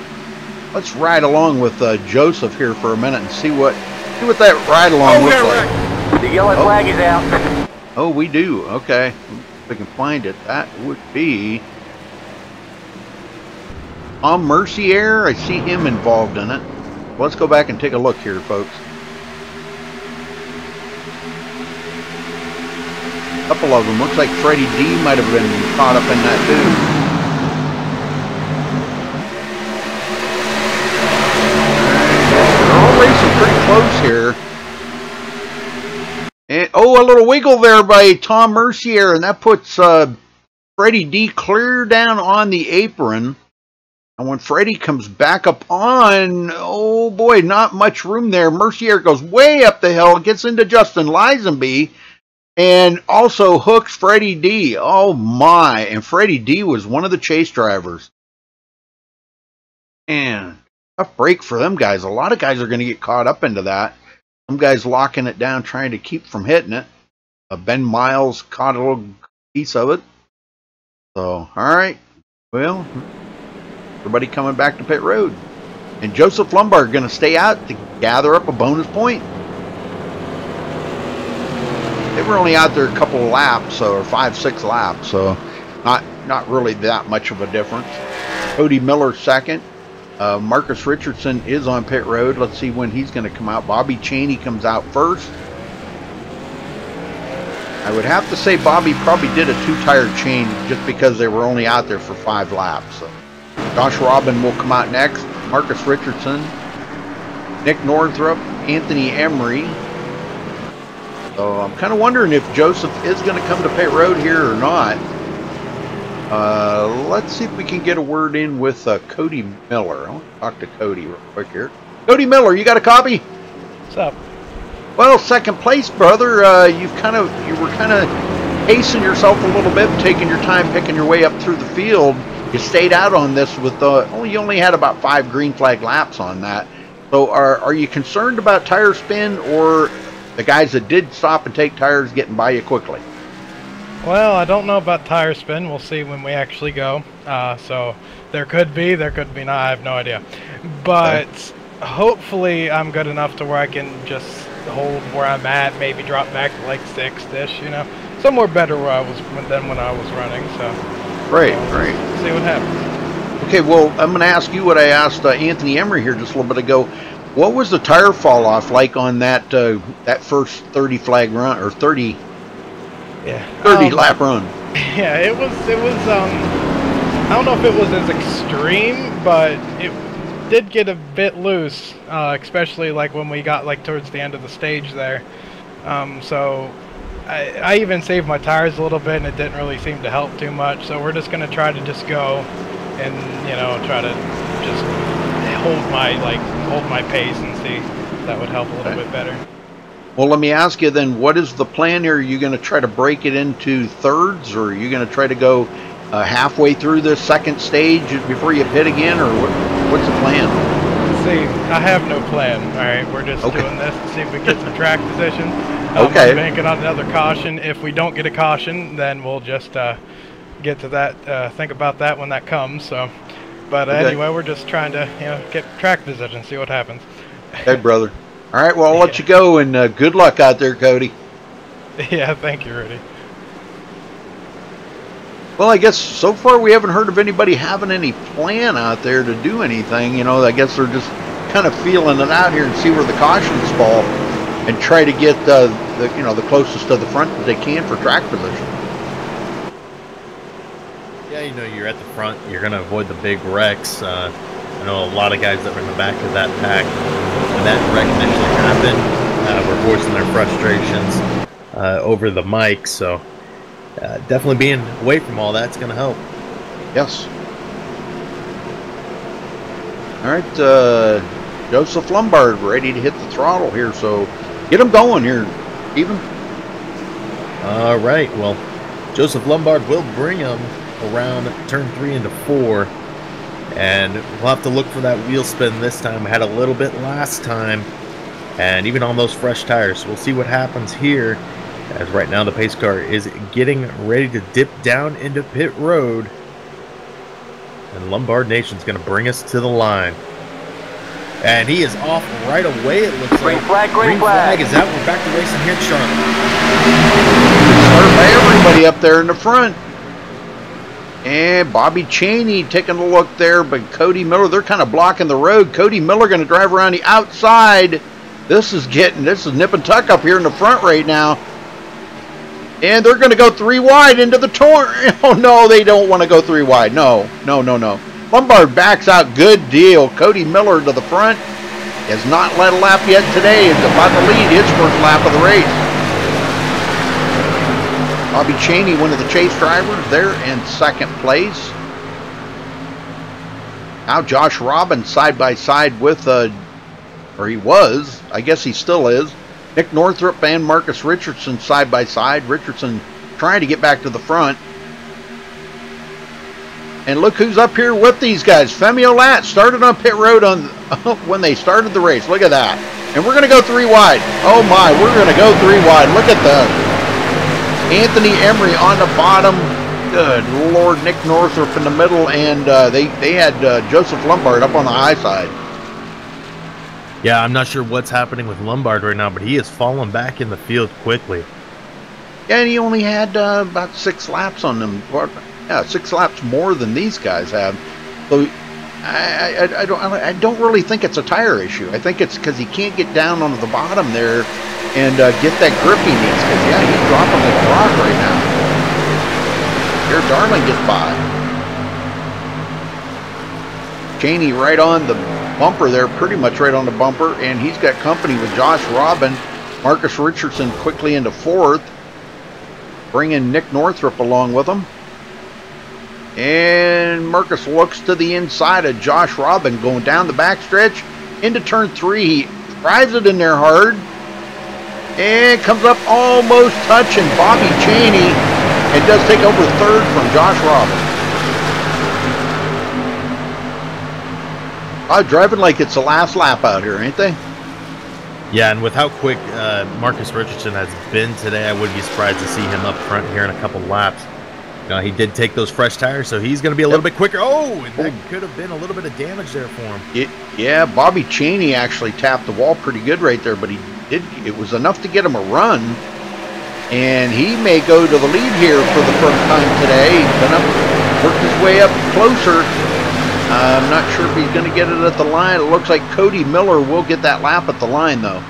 Let's ride along with Joseph here for a minute and see what that ride along looks like. The yellow flag is out. Oh, we do. Okay. If we can find it, that would be Tom Mercier. I see him involved in it. Let's go back and take a look here, folks. A couple of them. Looks like Freddie D might have been caught up in that too. They're all racing pretty close here. And, oh, a little wiggle there by Tom Mercier, and that puts Freddie D clear down on the apron. And when Freddie comes back up on, oh boy, not much room there. Mercier goes way up the hill, gets into Justin Lisenby, and also hooks Freddie D. Oh my, and Freddie D was one of the chase drivers. And tough break for them guys. A lot of guys are going to get caught up into that. Some guys locking it down, trying to keep from hitting it. Ben Miles caught a little piece of it. So, all right. Well, everybody coming back to pit road. And Joseph Lombard going to stay out to gather up a bonus point. They were only out there a couple of laps, or 5-6 laps, so not really that much of a difference. Cody Miller second. Marcus Richardson is on pit road. Let's see when he's going to come out. Bobby Chaney comes out first. I would have to say Bobby probably did a 2-tire change just because they were only out there for 5 laps. So Josh Robin will come out next. Marcus Richardson, Nick Northrup, Anthony Emery. So I'm kind of wondering if Joseph is going to come to pit road here or not. Let's see if we can get a word in with Cody Miller. I want to talk to Cody real quick here. Cody Miller, you got a copy? What's up? Well, second place, brother. You were kind of pacing yourself a little bit, taking your time, picking your way up through the field. You stayed out on this with you only had about 5 green flag laps on that. So are you concerned about tire spin, or the guys that did stop and take tires getting by you quickly? Well, I don't know about tire spin. We'll see when we actually go. So there could be not. I have no idea. But hopefully I'm good enough to where I can just hold where I'm at, maybe drop back to like 6th-ish, you know. Somewhere better where I was than when I was running, so. Right. See what happens. Okay, well, I'm going to ask you what I asked Anthony Emery here just a little bit ago. What was the tire fall off like on that that first 30 flag run, or 30 lap run? Yeah, it was I don't know if it was as extreme, but it did get a bit loose, especially like when we got like towards the end of the stage there. So I even saved my tires a little bit, and it didn't really seem to help too much. So we're just gonna try to just go and, you know, try to just hold my pace and see if that would help a little bit better. Well, let me ask you then, what is the plan here? Are you going to try to break it into thirds, or are you going to try to go halfway through the second stage before you pit again, or what's the plan? See, I have no plan. All right, we're just doing this to see if we get some track position. Okay. I'm banking on another caution. If we don't get a caution, then we'll just get to that. Think about that when that comes. So, but anyway, we're just trying to, you know, get track position, see what happens. Hey, brother. All right, well, I'll let you go, and good luck out there, Cody. Yeah, thank you, Rudy. Well, I guess so far we haven't heard of anybody having any plan out there to do anything. You know, I guess they're just kind of feeling it out here and see where the cautions fall, and try to get the closest to the front that they can for track position. Yeah, you know, you're at the front, you're going to avoid the big wrecks. I know a lot of guys that were in the back of that pack, when that wreck initially happened, were voicing their frustrations over the mic, so definitely being away from all that's going to help. Yes. All right, Joseph Lombard ready to hit the throttle here, so get him going here, Steven. All right, well, Joseph Lombard will bring him around turn 3 into 4. And we'll have to look for that wheel spin this time. We had a little bit last time, and even on those fresh tires. We'll see what happens here, as right now the pace car is getting ready to dip down into pit road. And Lombard Nation's going to bring us to the line. And he is off right away, it looks like. Green flag is out. We're back to racing here at Charlotte. Start by everybody up there in the front. And Bobby Chaney taking a look there, but Cody Miller, they're kind of blocking the road. Cody Miller going to drive around the outside. This is nip and tuck up here in the front right now. And they're going to go 3 wide into the torn. Oh, no, they don't want to go 3 wide. No. Lombard backs out. Good deal. Cody Miller to the front. Has not led a lap yet today. Is about to lead his first lap of the race. Bobby Chaney, one of the chase drivers, there in second place. Now Josh Robbins side by side with, or he was, I guess he still is, Nick Northrup and Marcus Richardson side by side. Richardson trying to get back to the front. And look who's up here with these guys. Femi Olat started on pit road on when they started the race. Look at that. And we're going to go 3 wide. Oh my, we're going to go 3 wide. Look at that. Anthony Emery on the bottom. Good Lord, Nick Northrup in the middle. And they had Joseph Lombard up on the high side. Yeah, I'm not sure what's happening with Lombard right now, but he has fallen back in the field quickly. Yeah, and he only had about 6 laps on them. Yeah, 6 laps more than these guys have. So I don't really think it's a tire issue. I think it's because he can't get down onto the bottom there and get that grip he needs. Because yeah, he's dropping like a rock right now. Here, Darling gets by. Cheney right on the bumper there, pretty much right on the bumper, and he's got company with Josh Robin. Marcus Richardson quickly into 4th, bringing Nick Northrup along with him. And Marcus looks to the inside of Josh Robin going down the backstretch into turn 3. He drives it in there hard and comes up almost touching Bobby Cheney and does take over 3rd from Josh Robin. Driving like it's the last lap out here, ain't they? Yeah, and with how quick Marcus Richardson has been today, I wouldn't be surprised to see him up front here in a couple laps. He did take those fresh tires, so he's going to be a little bit quicker. Oh, and that could have been a little bit of damage there for him. Yeah, Bobby Cheney actually tapped the wall pretty good right there, but it was enough to get him a run, and he may go to the lead here for the first time today. He's going to work his way up closer. I'm not sure if he's going to get it at the line. It looks like Cody Miller will get that lap at the line, though.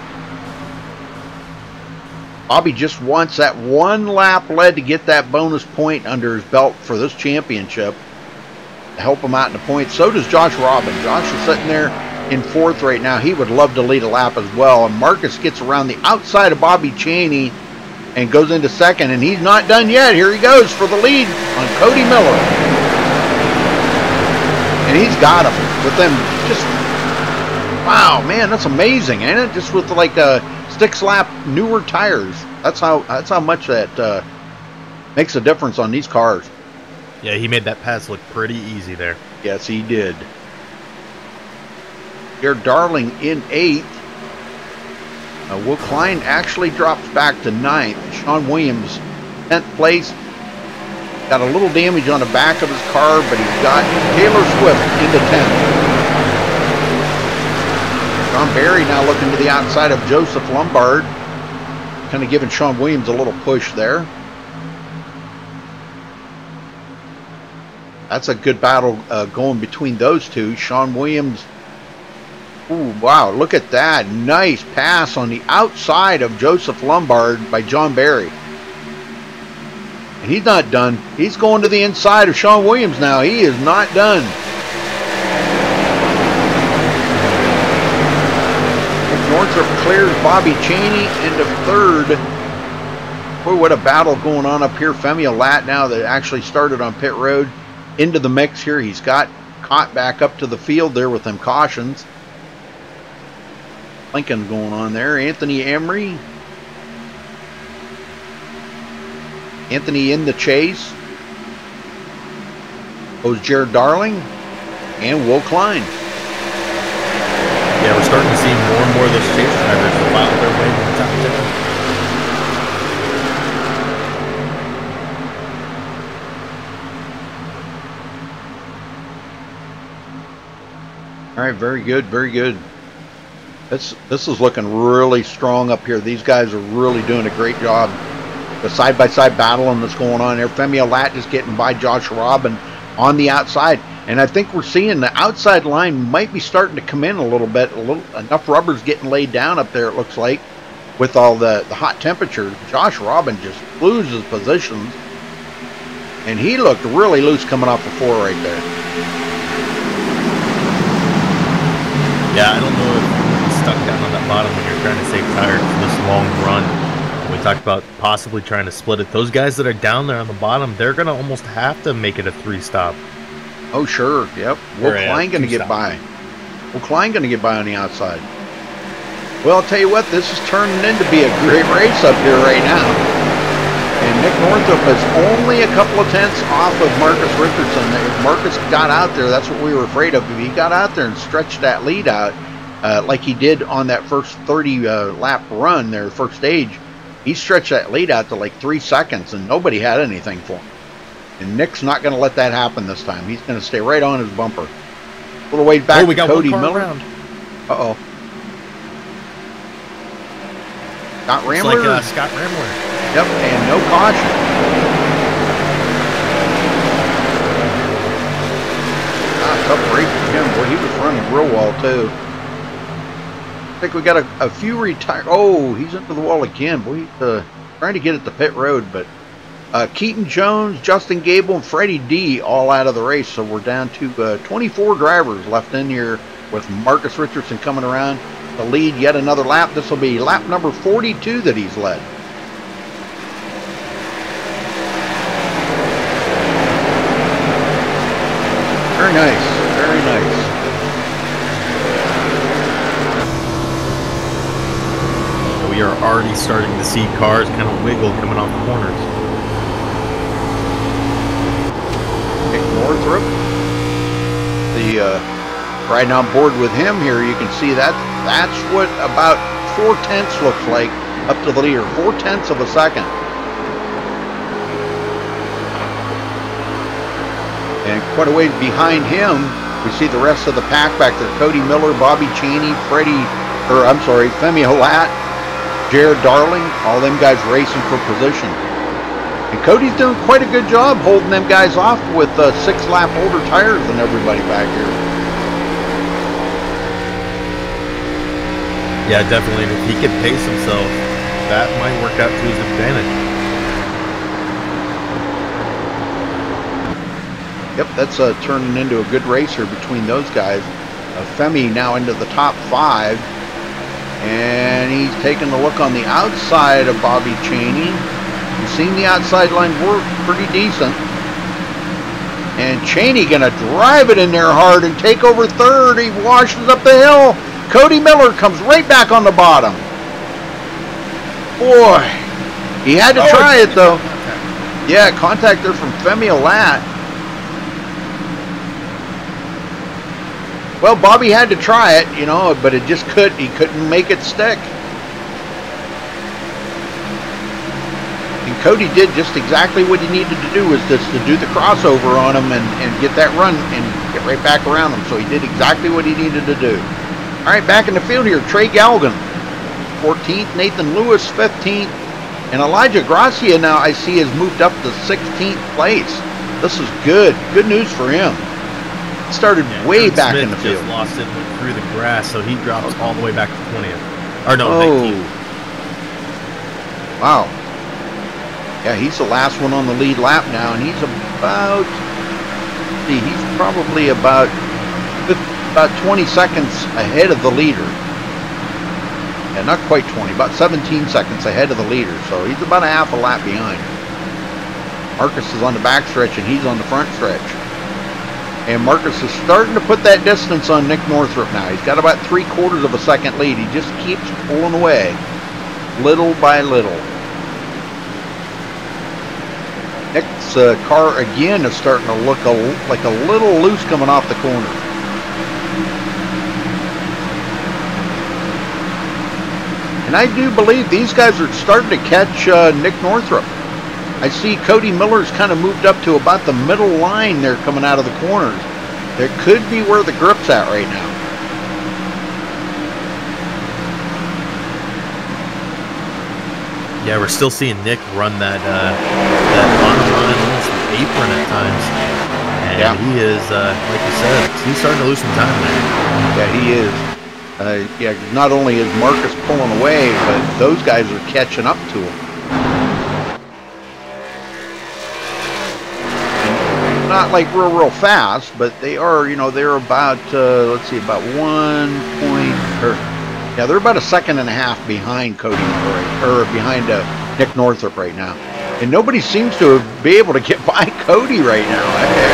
Bobby just wants that 1 lap lead to get that bonus point under his belt for this championship to help him out in the points. So does Josh Robin. Josh is sitting there in 4th right now. He would love to lead a lap as well. And Marcus gets around the outside of Bobby Cheney and goes into 2nd. And he's not done yet. Here he goes for the lead on Cody Miller. And he's got him with them just, wow, man, that's amazing, ain't it? Just with like a 6-lap newer tires. That's how much that makes a difference on these cars. Yeah, he made that pass look pretty easy there. Yes, he did. Here, Darling in 8th. Will Klein actually drops back to 9th. Sean Williams, 10th place. Got a little damage on the back of his car, but he's got Taylor Swift into 10th. Sean Barry now looking to the outside of Joseph Lombard. Kind of giving Sean Williams a little push there. That's a good battle going between those two. Sean Williams. Ooh, wow, look at that. Nice pass on the outside of Joseph Lombard by John Barry. And he's not done. He's going to the inside of Sean Williams now. He is not done. Northrup clears Bobby Cheney into 3rd. Boy, what a battle going on up here. Femi Olat now that actually started on pit road into the mix here. He's got caught back up to the field there with them cautions. Lincoln going on there. Anthony Emery. Anthony in the chase. Goes Jared Darling and Will Klein. Yeah, we're starting to see more and more of those chase drivers allow their way to the top 10. All right, very good, very good. This is looking really strong up here. These guys are really doing a great job. The side-by-side battling that's going on there. Femi Olat just getting by Josh Robin on the outside. And I think we're seeing the outside line might be starting to come in a little bit. Enough rubber's getting laid down up there, it looks like, with all the hot temperatures. Josh Robin just loses positions. And he looked really loose coming off the 4 right there. Yeah, I don't know if you're stuck down on that bottom when you're trying to save tires for this long run. We talked about possibly trying to split it. Those guys that are down there on the bottom, they're going to almost have to make it a 3-stop. Oh, sure. Yep. Will Klein going to get by. Will Klein going to get by on the outside. Well, I'll tell you what, this is turning into be a great race up here right now. And Nick Northrup is only a couple of tenths off of Marcus Richardson. If Marcus got out there, that's what we were afraid of. If he got out there and stretched that lead out, like he did on that first 30-lap run there, first stage, he stretched that lead out to like 3 seconds, and nobody had anything for him. And Nick's not going to let that happen this time. He's going to stay right on his bumper. A little way back we to got Cody one car Miller. around. Uh-oh. Scott It's Ramler. like Scott Ramler. Yep, and no caution. Tough race for him. Boy, he was running real well, too. I think we got a few retired. Oh, he's into the wall again. Boy, he's trying to get at the pit road, but Keaton Jones, Justin Gable, and Freddie D all out of the race, so we're down to 24 drivers left in here with Marcus Richardson coming around to lead yet another lap. This will be lap number 42 that he's led. Very nice, very nice. We are already starting to see cars kind of wiggle coming off the corners. Nick Northrup, riding on board with him here, you can see that that's what about 4 tenths looks like up to the leader, 4 tenths of a second. And quite a ways behind him, we see the rest of the pack back there. Cody Miller, Bobby Cheney, Femi Halat, Jared Darling, all them guys racing for position. And Cody's doing quite a good job holding them guys off with 6-lap older tires than everybody back here. Yeah, definitely. And if he can pace himself, that might work out to his advantage. Yep, that's turning into a good race here between those guys. Femi now into the top 5. And he's taking a look on the outside of Bobby Cheney. You've seen the outside line work pretty decent. And Cheney going to drive it in there hard and take over third. He washes up the hill. Cody Miller comes right back on the bottom. Boy, he had to try it though. Yeah, contact there from Femi Halat. Well, Bobby had to try it, you know, but he couldn't make it stick. And Cody did just exactly what he needed to do, was just to do the crossover on him and get that run and get right back around him. So he did exactly what he needed to do. All right, back in the field here, Trey Galgan, 14th, Nathan Lewis, 15th, and Elijah Gracia now I see has moved up to 16th place. This is good. Good news for him. Started way back in the field. Just lost it through the grass, so he drops all the way back to 20th. Or no, 19th. Wow. Yeah, he's the last one on the lead lap now, and he's about, he's probably about 20 seconds ahead of the leader. Yeah, not quite 20, about 17 seconds ahead of the leader, so he's about a half a lap behind. Marcus is on the back stretch, and he's on the front stretch. And Marcus is starting to put that distance on Nick Northrup now. He's got about 3/4 of a second lead. He just keeps pulling away, little by little. Nick's car again is starting to look like a little loose coming off the corner. And I do believe these guys are starting to catch Nick Northrup. I see Cody Miller's kind of moved up to about the middle line there coming out of the corners. That could be where the grip's at right now. Yeah, we're still seeing Nick run that on-run apron at times. And yeah, he is, like you said, he's starting to lose some time there. Yeah, he is. Yeah, not only is Marcus pulling away, but those guys are catching up to him. Not like real fast, but they are, you know, they're about, let's see, about 1 point, or, yeah, they're about 1.5 seconds behind Cody, or behind Nick Northrup right now. And nobody seems to be able to get by Cody right now.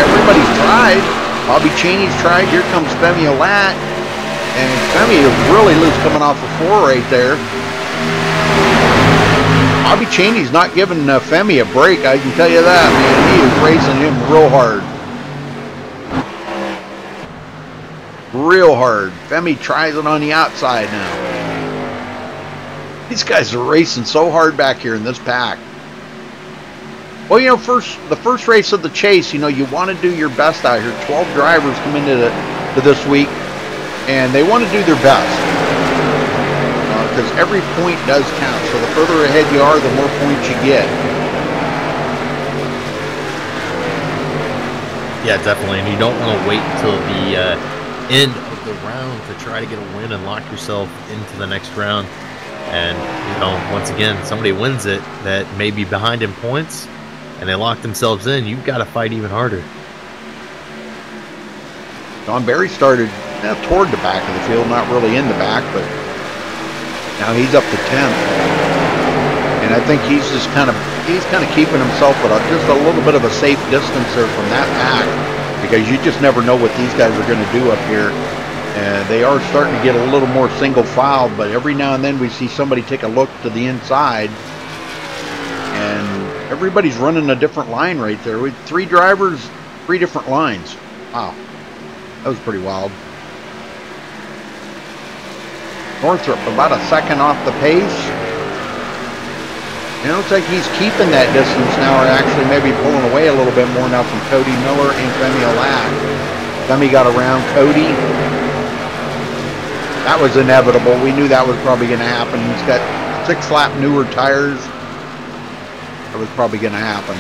Everybody's tried. Bobby Cheney's tried. Here comes Femi Olat. And Femi is really loose coming off the 4 right there. Bobby Cheney's not giving Femi a break, I can tell you that, man. He is racing him real hard. Real hard. Femi tries it on the outside now. These guys are racing so hard back here in this pack. Well, you know, the first race of the chase, you know, you want to do your best out here. 12 drivers come into to this week, and they want to do their best. Because every point does count. So the further ahead you are, the more points you get. Yeah, definitely. And you don't want to wait until the end of the round to try to get a win and lock yourself into the next round. And, you know, once again, somebody wins it that may be behind in points, and they lock themselves in. You've got to fight even harder. John Barry started toward the back of the field, not really in the back, but now he's up to 10th. And I think he's just kind of keeping himself at just a little bit of a safe distance there from that pack, because you just never know what these guys are going to do up here. And they are starting to get a little more single file, but every now and then we see somebody take a look to the inside, and everybody's running a different line right there. With 3 drivers, 3 different lines. Wow, that was pretty wild. Northrop about a second off the pace. It looks like he's keeping that distance now, or actually maybe pulling away a little bit more now from Cody Miller and Femi Olat. Femi got around Cody. That was inevitable. We knew that was probably going to happen. He's got 6-lap newer tires. That was probably going to happen.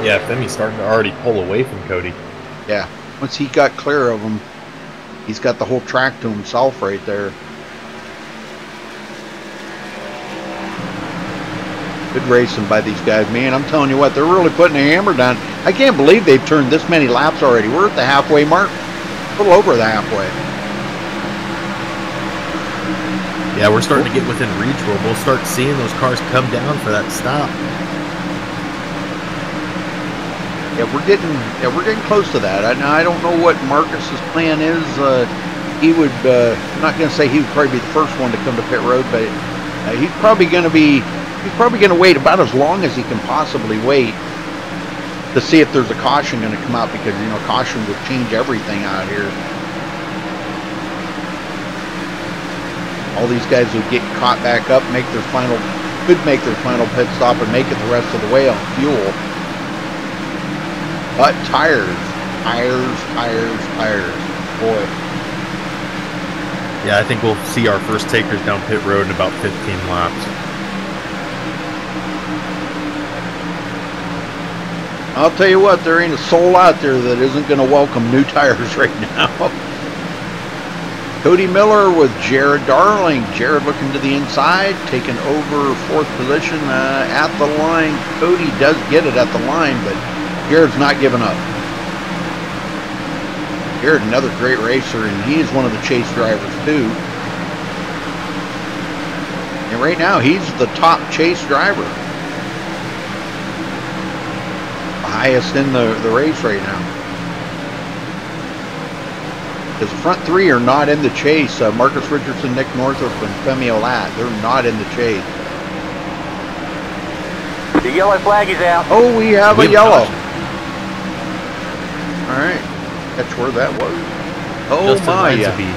Yeah, Femi's starting to already pull away from Cody. Yeah, once he got clear of him, he's got the whole track to himself right there. Good racing by these guys, man. I'm telling you what, they're really putting a hammer down. I can't believe they've turned this many laps already. We're at the halfway mark, a little over the halfway. Yeah, we're starting to get within reach where we'll start seeing those cars come down for that stop. Yeah, we're getting close to that. I don't know what Marcus's plan is. He would, I'm not going to say he would probably be the first one to come to pit road, but he's probably going to wait about as long as he can possibly wait to see if there's a caution going to come out, because, you know, caution would change everything out here. All these guys would get caught back up, could make their final pit stop and make it the rest of the way on fuel. But tires. Boy. Yeah, I think we'll see our first takers down pit road in about 15 laps. I'll tell you what, there ain't a soul out there that isn't going to welcome new tires right now. Cody Miller with Jared Darling. Jared looking to the inside, taking over 4th position at the line. Cody does get it at the line, but Jared's not giving up. Jared, another great racer, and he is one of the chase drivers too. And right now, he's the top chase driver. The highest in the race right now. Because the front 3 are not in the chase. Marcus Richardson, Nick Northrop, and Femi Olat. They're not in the chase. The yellow flag is out. Oh, we have a yellow. All right. That's where that was. Oh, Justin my. Lisenby.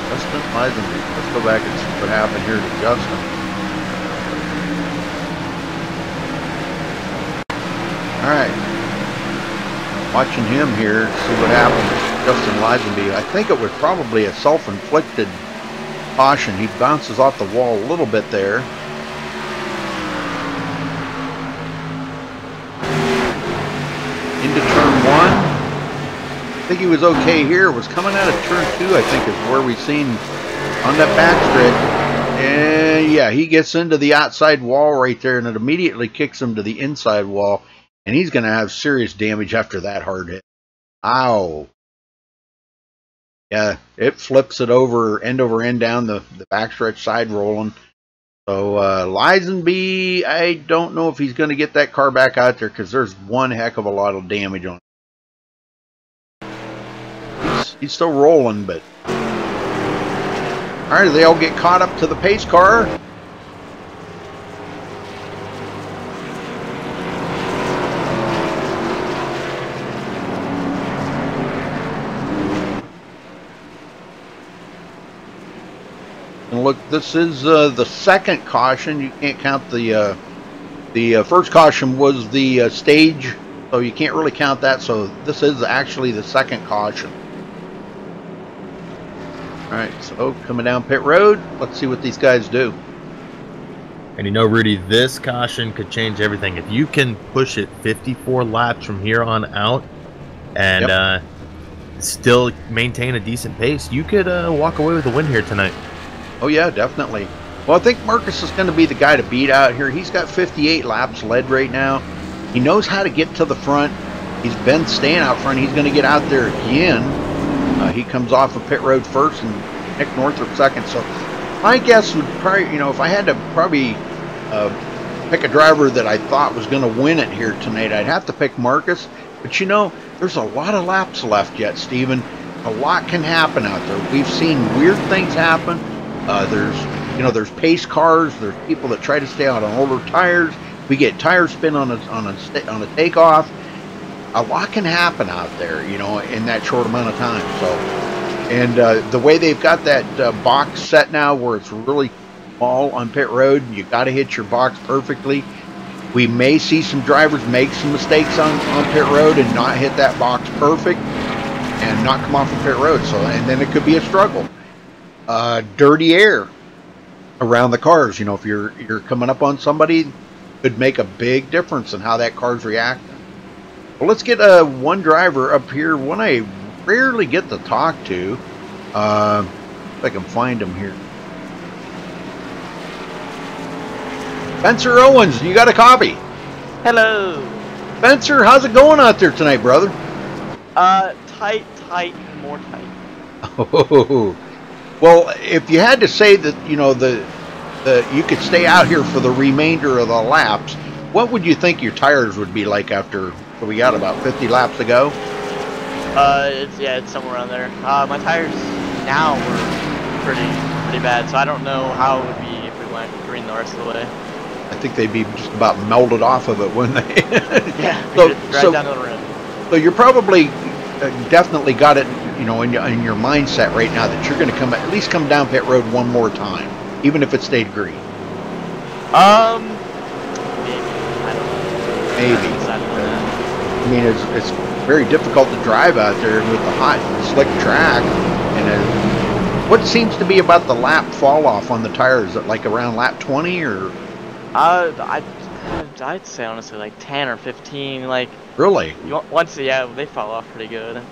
Justin Lisenby. Let's go back and see what happened here to Justin. All right. Watching him here, see what happened. Justin Lisenby. I think it was probably a self-inflicted caution. He bounces off the wall a little bit there. Into turn 1. I think he was okay here. It was coming out of turn 2, I think, is where we seen on that backstretch. And yeah, he gets into the outside wall right there, and it immediately kicks him to the inside wall. And he's going to have serious damage after that hard hit. Ow. Yeah, it flips it over end down the backstretch side rolling. So Lisenby, I don't know if he's going to get that car back out there, because there's one heck of a lot of damage on it. He's still rolling, but... All right, they all get caught up to the pace car. And look, this is the second caution. You can't count the first caution was the stage, so you can't really count that. So this is actually the second caution. All right, so coming down pit road, let's see what these guys do. And you know, Rudy, this caution could change everything. If you can push it 54 laps from here on out and still maintain a decent pace, you could walk away with a win here tonight. Oh, yeah, definitely. Well, I think Marcus is going to be the guy to beat out here. He's got 58 laps led right now. He knows how to get to the front. He's been staying out front. He's going to get out there again. He comes off of pit road first and Nick Northrup second. So my guess would probably, you know, if I had to probably pick a driver that I thought was going to win it here tonight, I'd have to pick Marcus. But, you know, there's a lot of laps left yet, Steven. A lot can happen out there. We've seen weird things happen. There's pace cars. There's people that try to stay out on older tires. We get tire spin on a takeoff. A lot can happen out there, you know, in that short amount of time. So, and the way they've got that box set now, where it's really small on pit road, you got to hit your box perfectly. We may see some drivers make some mistakes on pit road and not hit that box perfect and not come off of pit road. So, and then it could be a struggle. Dirty air around the cars, you know, if you're coming up on somebody, could make a big difference in how that car's reacting. Well, let's get one driver up here, one I rarely get to talk to. If I can find him here. Spencer Owens, you got a copy? Hello. Spencer, how's it going out there tonight, brother? Tight, and more tight. Oh. Well, if you had to say that, you know, you could stay out here for the remainder of the laps, what would you think your tires would be like after we got about 50 laps to go? It's somewhere around there. My tires now were pretty bad, so I don't know how it would be if we went green the rest of the way. I think they'd be just about melted off of it, wouldn't they? Yeah, right down to the rim. So you're probably definitely got it, you know, in your mindset right now that you're going to at least come down pit road one more time, even if it stayed green. Maybe. I don't know. Maybe. I mean, it's very difficult to drive out there with the hot and slick track. And what seems to be about the lap fall off on the tires? Is it like around lap 20 or? I'd say honestly like 10 or 15. Like. Really? They fall off pretty good.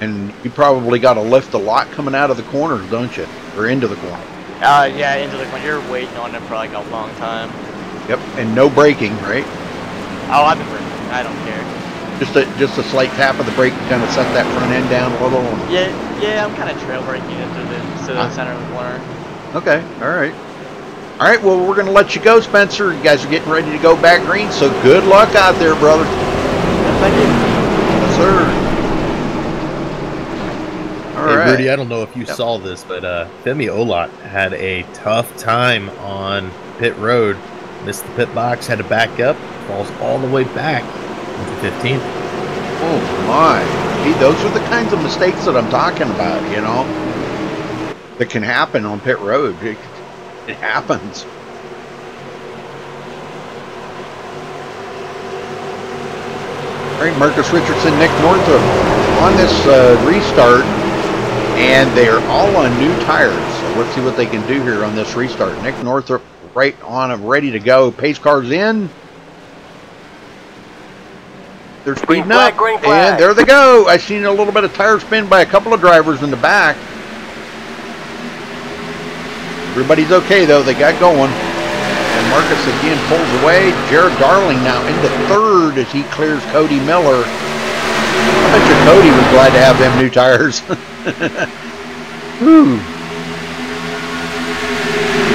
And you probably got to lift a lot coming out of the corners, don't you? Or into the corner? Yeah, into the corner. You're waiting on it for like a long time. Yep, and no braking, right? Oh, I've been braking. I don't care. Just a slight tap of the brake to kind of set that front end down a little. Yeah, I'm kind of trail braking into the center of the corner. Okay, all right. All right, well, we're going to let you go, Spencer. You guys are getting ready to go back green, so good luck out there, brother. Thank you. Yes, sir. All right. Rudy, I don't know if you saw this, but Femi Olat had a tough time on pit road. Missed the pit box, had to back up, falls all the way back into 15th. Oh, my. Gee, those are the kinds of mistakes that I'm talking about, you know, that can happen on pit road. It happens. All right, Marcus Richardson, Nick Northrup on this restart, and they're all on new tires. So let's see what they can do here on this restart. Nick Northrup right on, ready to go. Pace cars in. They're speeding up, and there they go. I seen a little bit of tire spin by a couple of drivers in the back. Everybody's okay, though. They got going. And Marcus again pulls away. Jared Darling now into third as he clears Cody Miller. I bet you Cody was glad to have them new tires. Whew.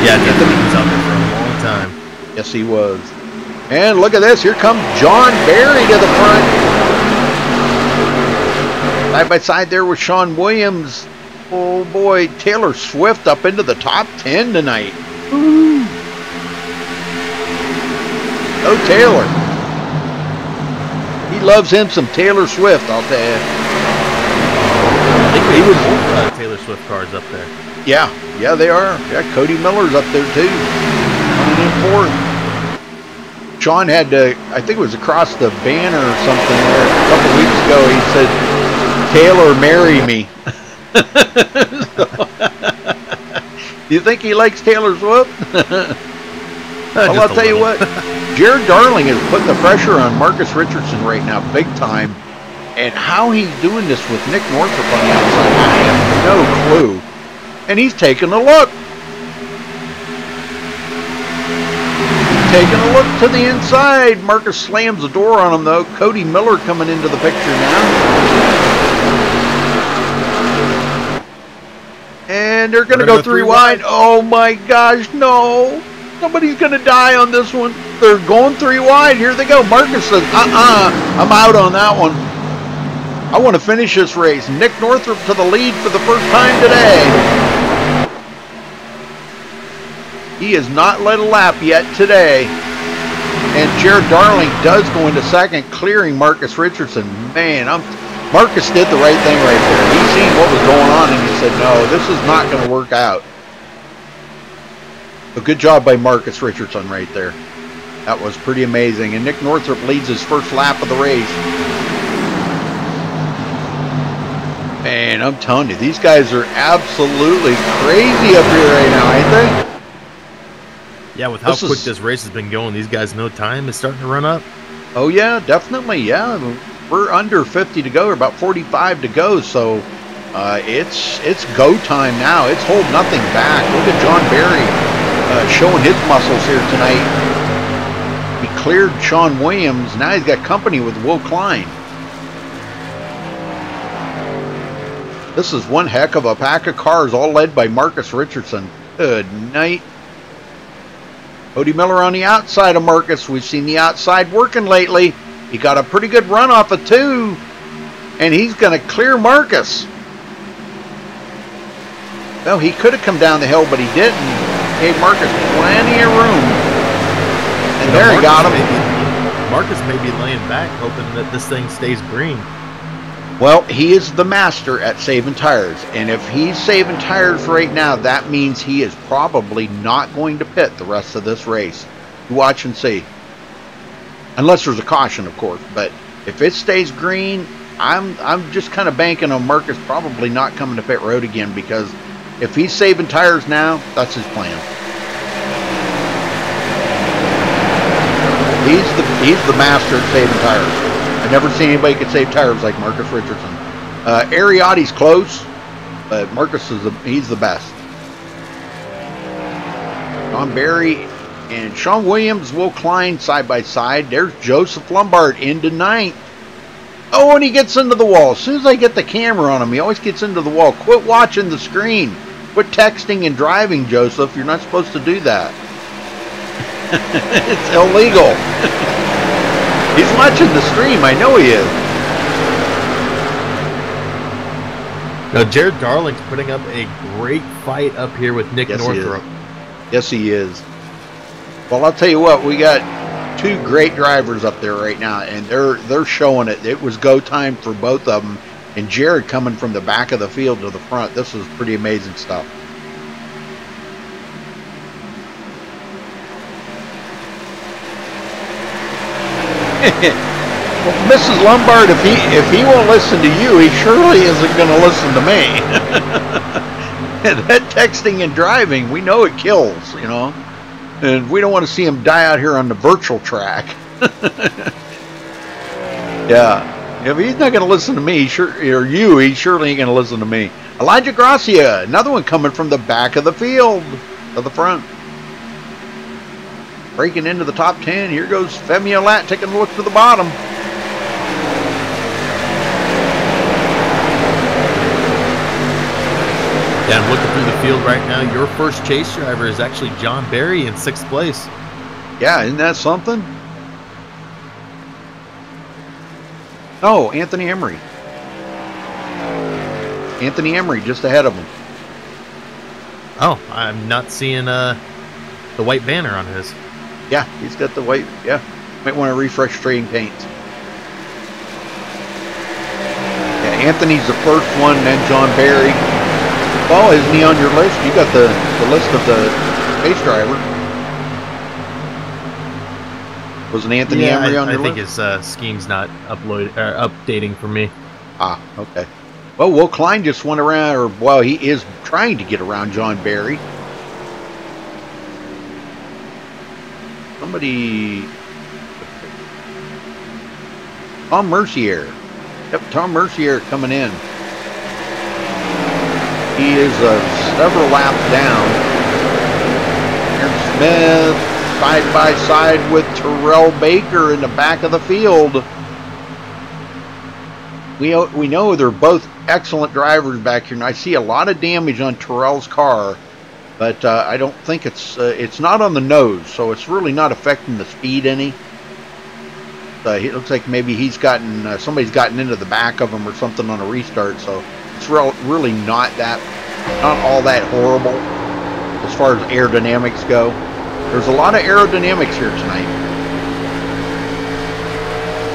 Yeah, definitely was out there for a long time. Yes, he was. And look at this. Here comes John Barry to the front. Side by side there with Sean Williams. Oh boy, Taylor Swift up into the top 10 tonight. Woo. Oh, Taylor. He loves him some Taylor Swift, I'll tell you. I think he was both Taylor Swift cars up there. Yeah, yeah, they are. Yeah, Cody Miller's up there too. Coming in fourth. Sean had to, I think it was across the banner or something there a couple weeks ago. He said, "Taylor, marry me." Do you think he likes Taylor Swift? Well, I'll tell you what, Jared Darling is putting the pressure on Marcus Richardson right now, big time. And how he's doing this with Nick Northrup on the outside, I have no clue. And he's taking a look. Taking a look to the inside. Marcus slams the door on him, though. Cody Miller coming into the picture now. And they're going to go three wide. Oh, my gosh, no. Somebody's going to die on this one. They're going three wide. Here they go. Marcus says, I'm out on that one. I want to finish this race. Nick Northrup to the lead for the first time today. He has not led a lap yet today. And Jared Darling does go into second, clearing Marcus Richardson. Man, Marcus did the right thing right there. He seen what was going on and he said, no, this is not going to work out. A good job by Marcus Richardson right there. That was pretty amazing. And Nick Northrup leads his first lap of the race. Man, I'm telling you, these guys are absolutely crazy up here right now, ain't they? Yeah, with how quick this race has been going, these guys know time is starting to run up. Oh, yeah, definitely, yeah. We're under 50 to go, or about 45 to go, so it's go time now. It's hold nothing back. Look at John Barry showing his muscles here tonight. He cleared Sean Williams. Now he's got company with Will Klein. This is one heck of a pack of cars, all led by Marcus Richardson. Good night. Cody Miller on the outside of Marcus. We've seen the outside working lately. He got a pretty good run off of 2, and he's going to clear Marcus. Well, he could have come down the hill, but he didn't. Gave Marcus plenty of room. And there he got him. Marcus may be laying back, hoping that this thing stays green. Well, he is the master at saving tires. And if he's saving tires right now, that means he is probably not going to pit the rest of this race. You watch and see. Unless there's a caution, of course. But if it stays green, I'm just kind of banking on Marcus probably not coming to pit road again, because if he's saving tires now, that's his plan. He's the master at saving tires. I've never seen anybody could save tires like Marcus Richardson. Ariotti's close, but Marcus he's the best. John Barry and Sean Williams, Will Klein side by side. There's Joseph Lombard into 9th. Oh, and he gets into the wall. As soon as I get the camera on him, he always gets into the wall. Quit watching the screen. Quit texting and driving, Joseph. You're not supposed to do that. It's illegal. He's watching the stream. I know he is. Now, Jared Darling's putting up a great fight up here with Nick Northrup. Yes, he is. Well, I'll tell you what. We got 2 great drivers up there right now, and they're showing it. It was go time for both of them. And Jared coming from the back of the field to the front. This was pretty amazing stuff. Well, Mrs. Lombard, if he won't listen to you, he surely isn't going to listen to me. That texting and driving, we know it kills, you know. And we don't want to see him die out here on the virtual track. Yeah. If he's not going to listen to me, he surely ain't going to listen to me. Elijah Gracia, another one coming from the back of the field to the front. Breaking into the top 10. Here goes Femi Olat taking a look to the bottom. Yeah, I'm looking through the field right now. Your first chase driver is actually John Barry in 6th place. Yeah, isn't that something? Oh, Anthony Emery. Anthony Emery just ahead of him. Oh, I'm not seeing the white banner on his. Yeah, he's got the white. Yeah, might want to refresh trading paints. Yeah, Anthony's the first one, then John Barry. Well, isn't he on your list? You got the list of the base driver. Wasn't Anthony Emery on your list? I think his scheme's not updating for me. Ah, okay. Well, Will Klein just went around, or well, he is trying to get around John Barry. Somebody, Tom Mercier. Yep, Tom Mercier coming in. He is several laps down. Aaron Smith side by side with Terrell Baker in the back of the field. We know they're both excellent drivers back here, and I see a lot of damage on Terrell's car, but I don't think it's not on the nose, so it's really not affecting the speed any. It looks like maybe he's gotten somebody's gotten into the back of him or something on a restart, so it's really not all that horrible as far as aerodynamics go. There's a lot of aerodynamics here tonight.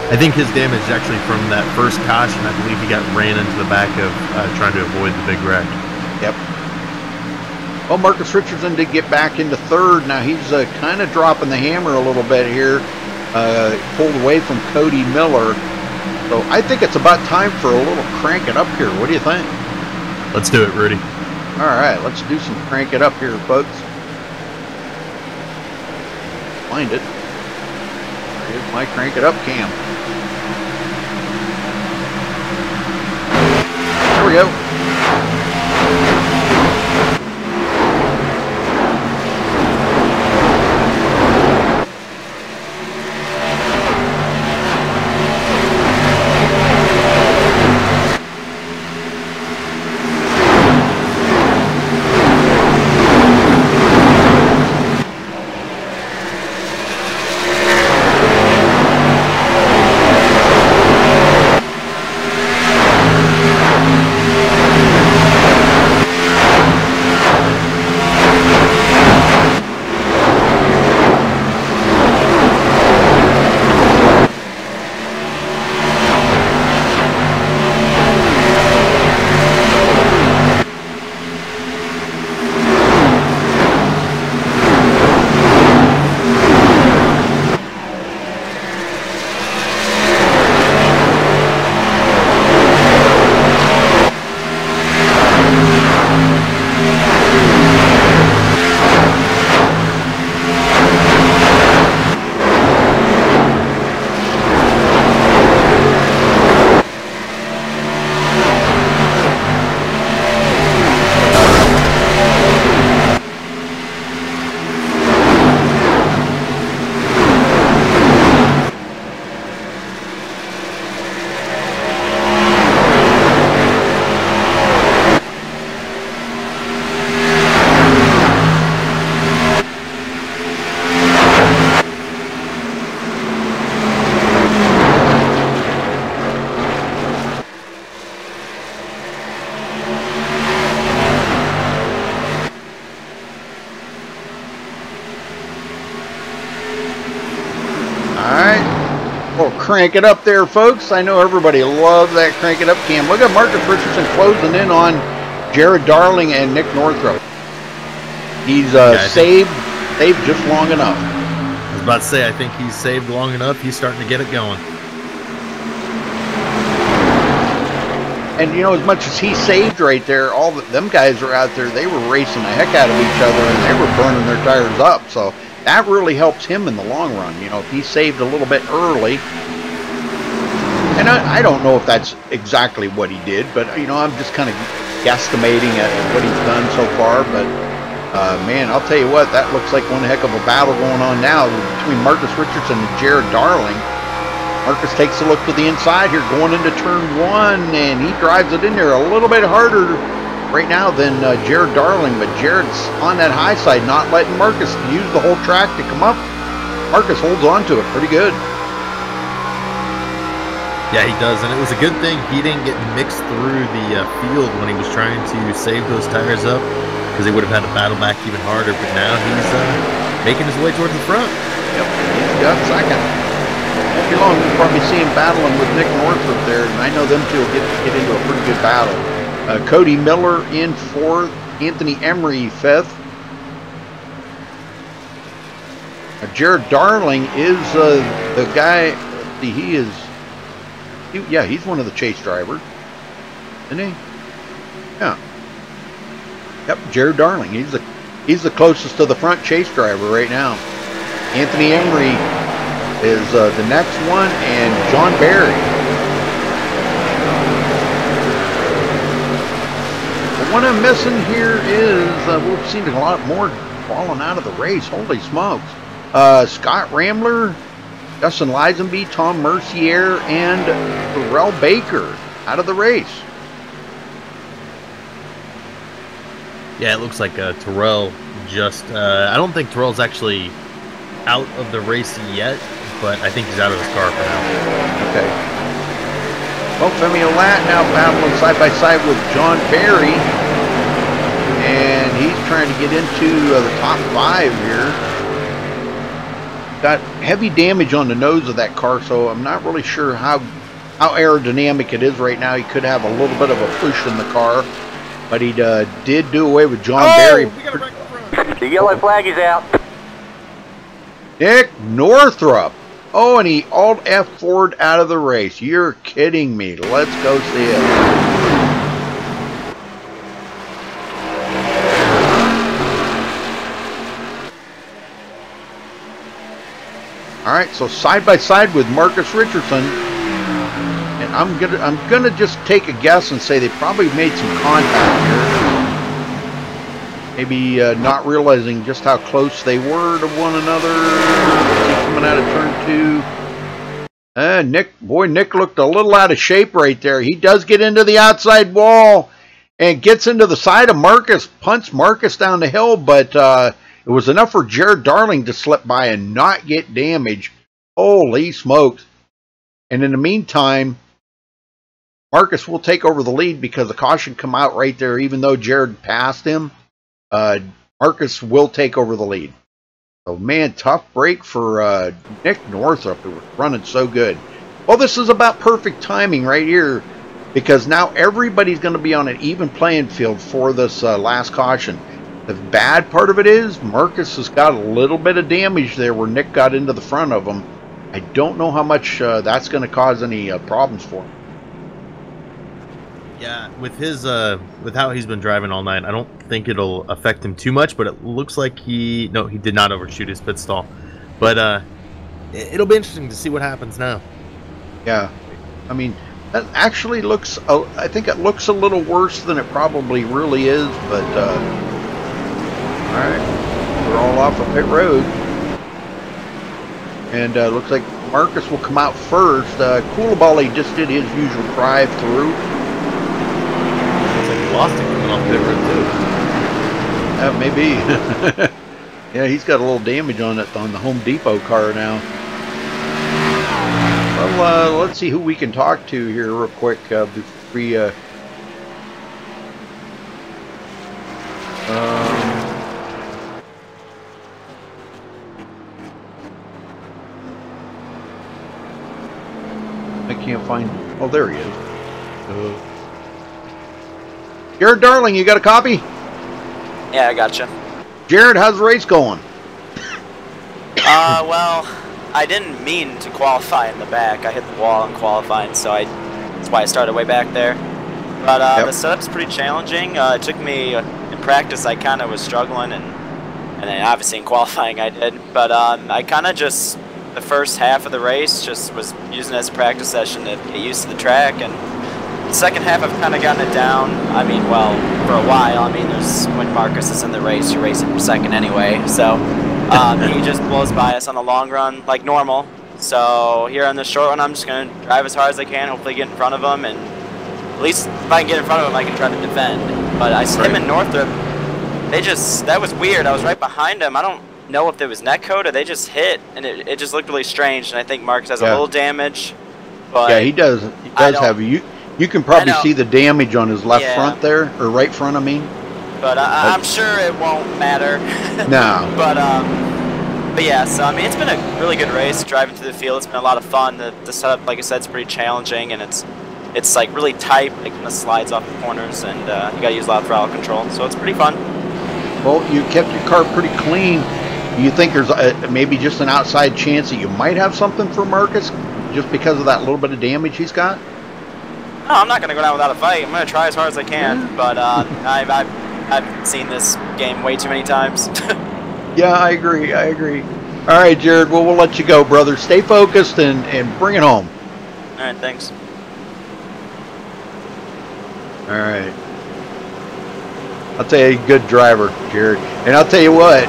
I think his damage is actually from that first caution. I believe he got ran into the back of trying to avoid the big wreck. Yep. Well, Marcus Richardson did get back into third. Now he's kind of dropping the hammer a little bit here. Pulled away from Cody Miller. So I think it's about time for a little crank it up here. What do you think? Let's do it, Rudy. All right, let's do some crank it up here, folks. Find it. Here's my crank it up cam. There we go. Crank it up there, folks. I know everybody loves that crank it up cam. Look at Marcus Richardson closing in on Jared Darling and Nick Northrup. He's saved just long enough. I was about to say, I think he's saved long enough. He's starting to get it going. And you know, as much as he saved right there, all them guys are out there. They were racing the heck out of each other, and they were burning their tires up. So that really helps him in the long run. You know, if he saved a little bit early. And I don't know if that's exactly what he did, but, you know, I'm just kind of guesstimating at what he's done so far. But, man, I'll tell you what, that looks like one heck of a battle going on now between Marcus Richardson and Jared Darling. Marcus takes a look to the inside here going into turn one, and he drives it in there a little bit harder right now than Jared Darling. But Jared's on that high side, not letting Marcus use the whole track to come up. Marcus holds on to it pretty good. Yeah, he does, and it was a good thing he didn't get mixed through the field when he was trying to save those tires up, because he would have had to battle back even harder. But now he's making his way towards the front. Yep, he's got second. Won't be long, we'll probably see him battling with Nick Northrup there, and I know them two will get into a pretty good battle. Cody Miller in fourth, Anthony Emery fifth. Jared Darling is the guy. He's one of the chase drivers, isn't he? Yeah. Yep, Jared Darling. He's the closest to the front chase driver right now. Anthony Emery is the next one, and John Barry. The one I'm missing here is we've seen a lot more falling out of the race. Holy smokes! Scott Rambler, Justin Lisenby, Tom Mercier, and Terrell Baker out of the race. Yeah, it looks like Terrell just... I don't think Terrell's actually out of the race yet, but I think he's out of his car for now. Okay. Well, Femi Olat now battling side by side with John Barry, and he's trying to get into the top 5 here. Got heavy damage on the nose of that car, so I'm not really sure how aerodynamic it is right now. He could have a little bit of a push in the car, but he did do away with John Barry. We got a wreck in front. The yellow flag is out. Nick Northrup. Oh, and he alt F4'd out of the race. You're kidding me. Let's go see it. All right, so side by side with Marcus Richardson, and I'm gonna just take a guess and say they probably made some contact here. Maybe not realizing just how close they were to one another. Coming out of turn 2. Nick looked a little out of shape right there. He does get into the outside wall and gets into the side of Marcus, punts Marcus down the hill, but it was enough for Jared Darling to slip by and not get damage. Holy smokes. And in the meantime, Marcus will take over the lead because the caution come out right there. Even though Jared passed him, Marcus will take over the lead. So, man, tough break for Nick Northrup, who was running so good. Well, this is about perfect timing right here, because now everybody's going to be on an even playing field for this last caution. The bad part of it is Marcus has got a little bit of damage there where Nick got into the front of him. I don't know how much that's going to cause any problems for him. Yeah, with his with how he's been driving all night, I don't think it'll affect him too much. But it looks like he did not overshoot his pit stall. But it'll be interesting to see what happens now. Yeah, I mean, that actually looks. I think it looks a little worse than it probably really is, but. Alright, we're all off of pit road. And looks like Marcus will come out first. Koulibaly just did his usual drive through. Looks like he lost him coming off pit road too. Maybe. Yeah, he's got a little damage on it on the Home Depot car now. Well, let's see who we can talk to here real quick before we... I can't find... Oh, there he is. Jared Darling, you got a copy? Yeah, I gotcha. Jared, how's the race going? Well, I didn't mean to qualify in the back. I hit the wall in qualifying, so that's why I started way back there. But the setup's pretty challenging. It took me, in practice, I kind of was struggling, and then obviously in qualifying I did. But I kind of just... the first half of the race just was using it as a practice session to get used to the track, and the second half I've kind of gotten it down. I mean, well, for a while. I mean, when Marcus is in the race, you're racing for second anyway, so he just blows by us on the long run like normal. So here on the short run, I'm just going to drive as hard as I can, hopefully get in front of him, and at least if I can get in front of him, I can try to defend. But him and Northrup, that was weird. I was right behind him. I don't know if there was netcode or they just hit, and it just looked really strange. And I think Marcus has a little damage, But yeah, he does. He does have you. You can probably see the damage on his left front there, or right front. I mean. But I'm sure it won't matter. No. But yeah, so I mean, it's been a really good race driving through the field. It's been a lot of fun. The setup, like I said, is pretty challenging, and it's like really tight. It kind of slides off the corners, and you got to use a lot of throttle control. So it's pretty fun. Well, you kept your car pretty clean. You think there's maybe just an outside chance that you might have something for Marcus, just because of that little bit of damage he's got? No, I'm not going to go down without a fight. I'm going to try as hard as I can, but I've seen this game way too many times. Yeah, I agree. All right, Jared, well, we'll let you go, brother. Stay focused and bring it home. All right, thanks. All right. I'll tell you, good driver, Jared. And I'll tell you what,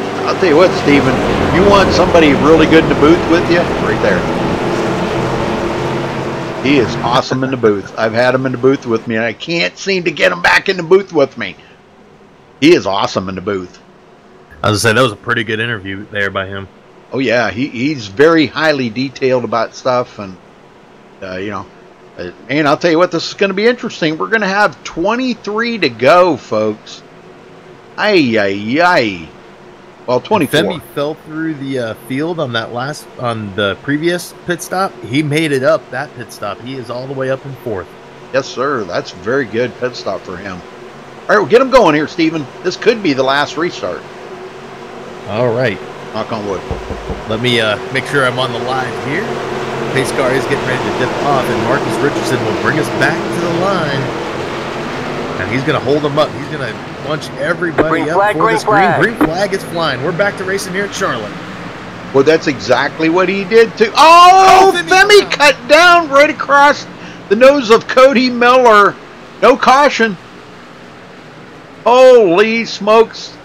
Steven, you want somebody really good in the booth with you? Right there. He is awesome in the booth. I've had him in the booth with me, and I can't seem to get him back in the booth with me. He is awesome in the booth. I was going to say, that was a pretty good interview there by him. Oh, yeah. He's very highly detailed about stuff, and, you know. And I'll tell you what, this is going to be interesting. We're going to have 23 to go, folks. Ay. Well, 24. Femi fell through the field on the previous pit stop. He made it up that pit stop. He is all the way up in fourth. Yes, sir. That's a very good pit stop for him. All right, well, get him going here, Steven. This could be the last restart. All right. Knock on wood. Let me make sure I'm on the line here. Pace car is getting ready to dip off, and Marcus Richardson will bring us back to the line. And he's going to hold them up. He's going to bunch everybody up for this green flag is flying. We're back to racing here at Charlotte. Well, that's exactly what he did too. Oh, Femi cut down right across the nose of Cody Miller. No caution. Holy smokes.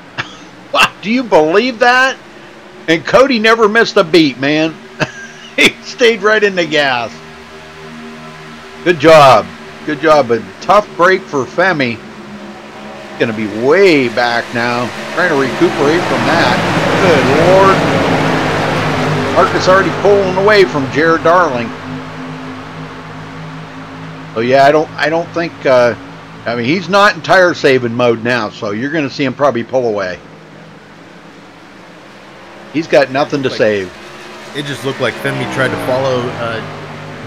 Wow, do you believe that? And Cody never missed a beat, man. He stayed right in the gas. Good job. Good job. A tough break for Femi. Going to be way back now. Trying to recuperate from that. Good Lord. Marcus already pulling away from Jared Darling. So yeah, I don't think I mean, he's not in tire saving mode now, so you're going to see him probably pull away. He's got nothing to save. It just looked like Femi tried to follow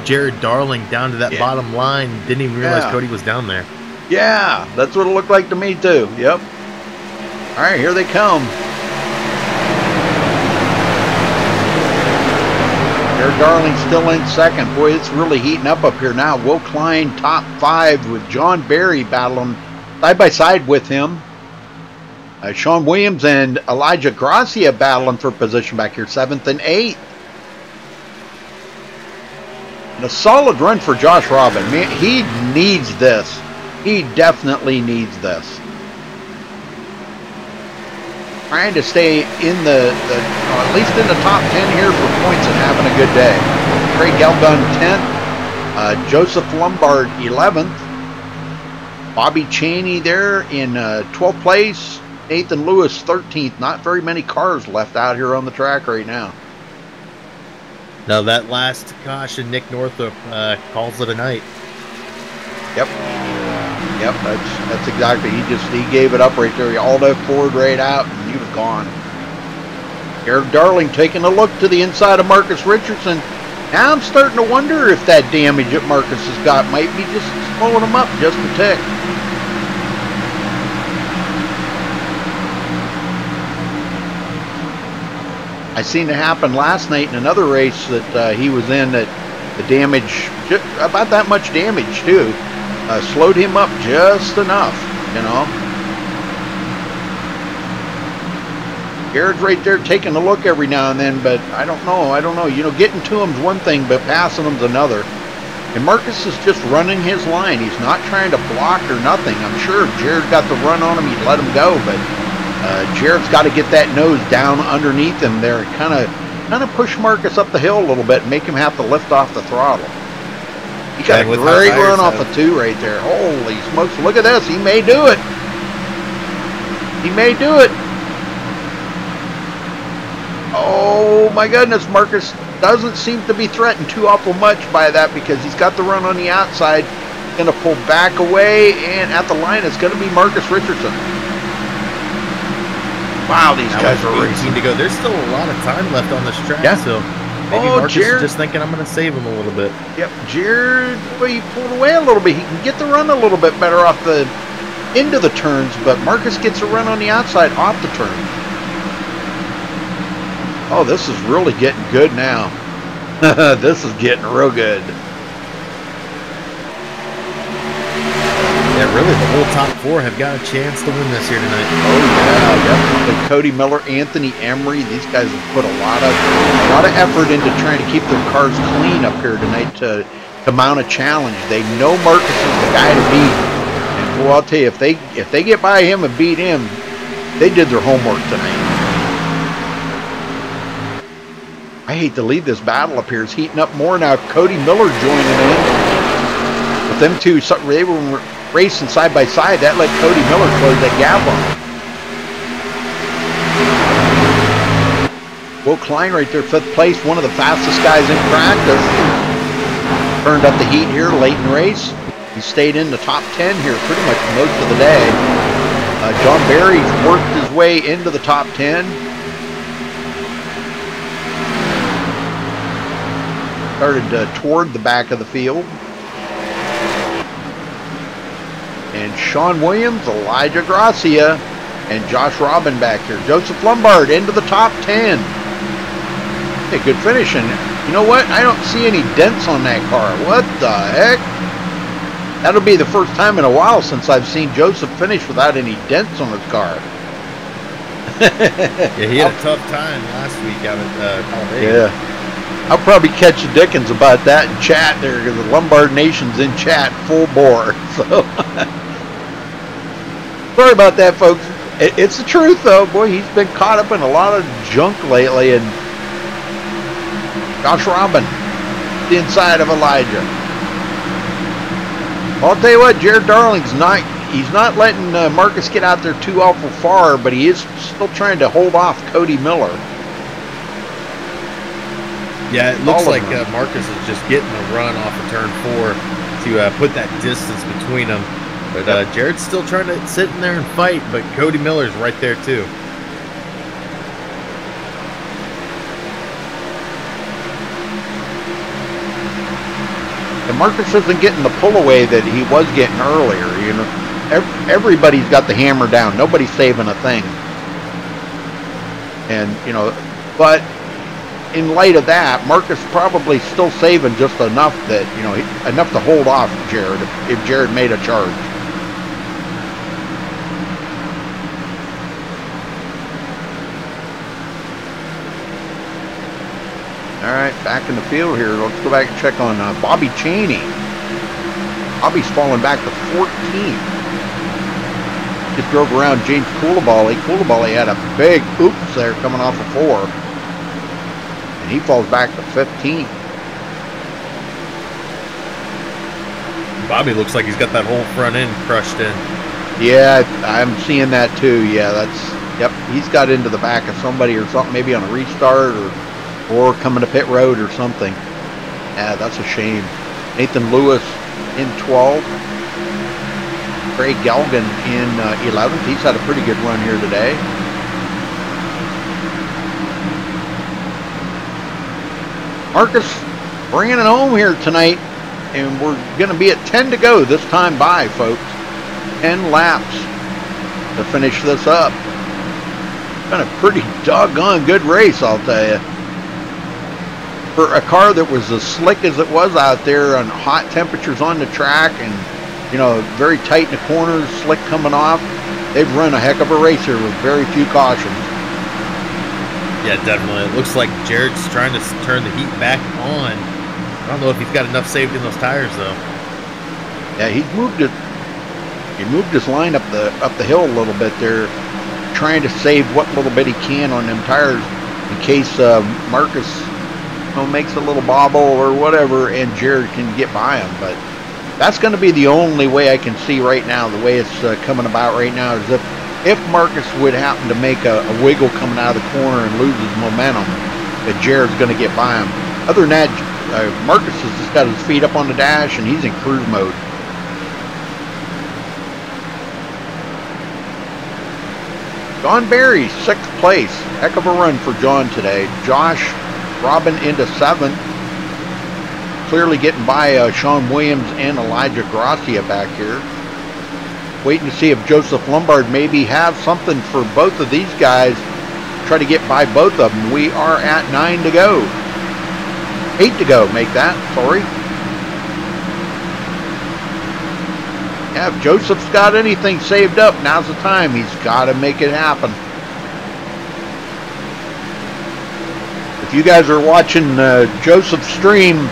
Jared Darling down to that bottom line. Didn't even realize Cody was down there. Yeah, that's what it looked like to me too. Yep. All right, here they come. Jared Darling still in second. Boy, it's really heating up here now. Will Klein top 5 with John Barry battling side by side with him. Sean Williams and Elijah Gracia battling for position back here, 7th and 8th. And a solid run for Josh Robin. Man, he needs this. He definitely needs this. Trying to stay in at least in the top 10 here for points and having a good day. Craig Geldon 10th. Joseph Lombard 11th. Bobby Cheney there in 12th place. Nathan Lewis 13th. Not very many cars left out here on the track right now. Now that last caution, Nick Northup calls it a night. Yep. Yep, that's exactly. He gave it up right there. He hauled it forward right out, and he was gone. Jared Darling taking a look to the inside of Marcus Richardson. Now I'm starting to wonder if that damage that Marcus has got might be just slowing him up just a tick. I seen it happen last night in another race that he was in, that the damage, about that much damage too, slowed him up just enough, you know. Jared's right there taking a look every now and then, but I don't know. You know, getting to him's one thing, but passing him's another. And Marcus is just running his line. He's not trying to block or nothing. I'm sure if Jared got the run on him, he'd let him go, but Jared's got to get that nose down underneath him there and kind of push Marcus up the hill a little bit and make him have to lift off the throttle. He got a great run off of 2 right there. Holy smokes, look at this. He may do it. He may do it. Oh my goodness, Marcus doesn't seem to be threatened too awful much by that because he's got the run on the outside. Going to pull back away, and at the line it's going to be Marcus Richardson. Wow, these guys are 18 to go. There's still a lot of time left on this track, so maybe Marcus is just thinking I'm going to save him a little bit. Yep, Jared, well, he pulled away a little bit. He can get the run a little bit better off the into the turns, but Marcus gets a run on the outside off the turn. Oh, this is really getting good now. This is getting real good. Yeah, really, the whole top four have got a chance to win this here tonight. Oh yeah, definitely. Cody Miller, Anthony Emery, these guys have put a lot of effort into trying to keep their cars clean up here tonight to mount a challenge. They know Marcus is the guy to beat, and well, I'll tell you, if they get by him and beat him, they did their homework tonight. I hate to lead this battle up here. It's heating up more now. Cody Miller joining in. With them two, they were racing side by side. That let Cody Miller close that gap on. Will Klein right there, 5th place, one of the fastest guys in practice. Turned up the heat here late in the race. He stayed in the top 10 here pretty much most of the day. John Barry's worked his way into the top 10. Started toward the back of the field. And Sean Williams, Elijah Gracia, and Josh Robin back here. Joseph Lombard into the top 10. Hey, good finish. And you know what? I don't see any dents on that car. What the heck? That'll be the first time in a while since I've seen Joseph finish without any dents on his car. Yeah, he had a tough time last week out at Colorado. Yeah. I'll probably catch the dickens about that in chat there because the Lombard Nation's in chat full bore. So sorry about that, folks. It's the truth, though. Boy, he's been caught up in a lot of junk lately. And Josh Robin, the inside of Elijah. I'll tell you what, Jared Darling's he's not letting Marcus get out there too awful far, but he is still trying to hold off Cody Miller. Yeah, it looks like Marcus is just getting a run off of turn 4 to put that distance between them. But Jared's still trying to sit in there and fight, but Cody Miller's right there too. And Marcus isn't getting the pull away that he was getting earlier. You know, everybody's got the hammer down. Nobody's saving a thing. And you know, but in light of that, Marcus probably still saving just enough that, you know, enough to hold off Jared if Jared made a charge. All right, back in the field here. Let's go back and check on Bobby Chaney. Bobby's falling back to 14th. Just drove around James Coulibaly. Coulibaly had a big oops there coming off of 4. And he falls back to 15th. Bobby looks like he's got that whole front end crushed in. Yeah, I'm seeing that too. Yeah, yep, he's got into the back of somebody or something, maybe on a restart or coming to pit road or something. Yeah, that's a shame. Nathan Lewis in 12th. Craig Galgan in 11th. He's had a pretty good run here today. Marcus bringing it home here tonight, and we're going to be at 10 to go this time by, folks. 10 laps to finish this up. Been a pretty doggone good race, I'll tell you. For a car that was as slick as it was out there on hot temperatures on the track and, you know, very tight in the corners, slick coming off, they've run a heck of a race here with very few cautions. Yeah, definitely. It looks like Jared's trying to turn the heat back on. I don't know if he's got enough saved in those tires, though. Yeah, he's moved it. He moved his line up the hill a little bit there, trying to save what little bit he can on them tires in case Marcus makes a little bobble or whatever, and Jared can get by him. But that's going to be the only way I can see right now. The way it's coming about right now is if Marcus would happen to make a wiggle coming out of the corner and lose his momentum, that Jared's going to get by him. Other than that, Marcus has just got his feet up on the dash and he's in cruise mode. John Berry, 6th place. Heck of a run for John today. Josh Robin into 7th. Clearly getting by Sean Williams and Elijah Gracia back here. Waiting to see if Joseph Lombard maybe have something for both of these guys. Try to get by both of them. We are at 9 to go. 8 to go, make that, sorry. Yeah, if Joseph's got anything saved up, now's the time. He's got to make it happen. If you guys are watching Joseph's stream,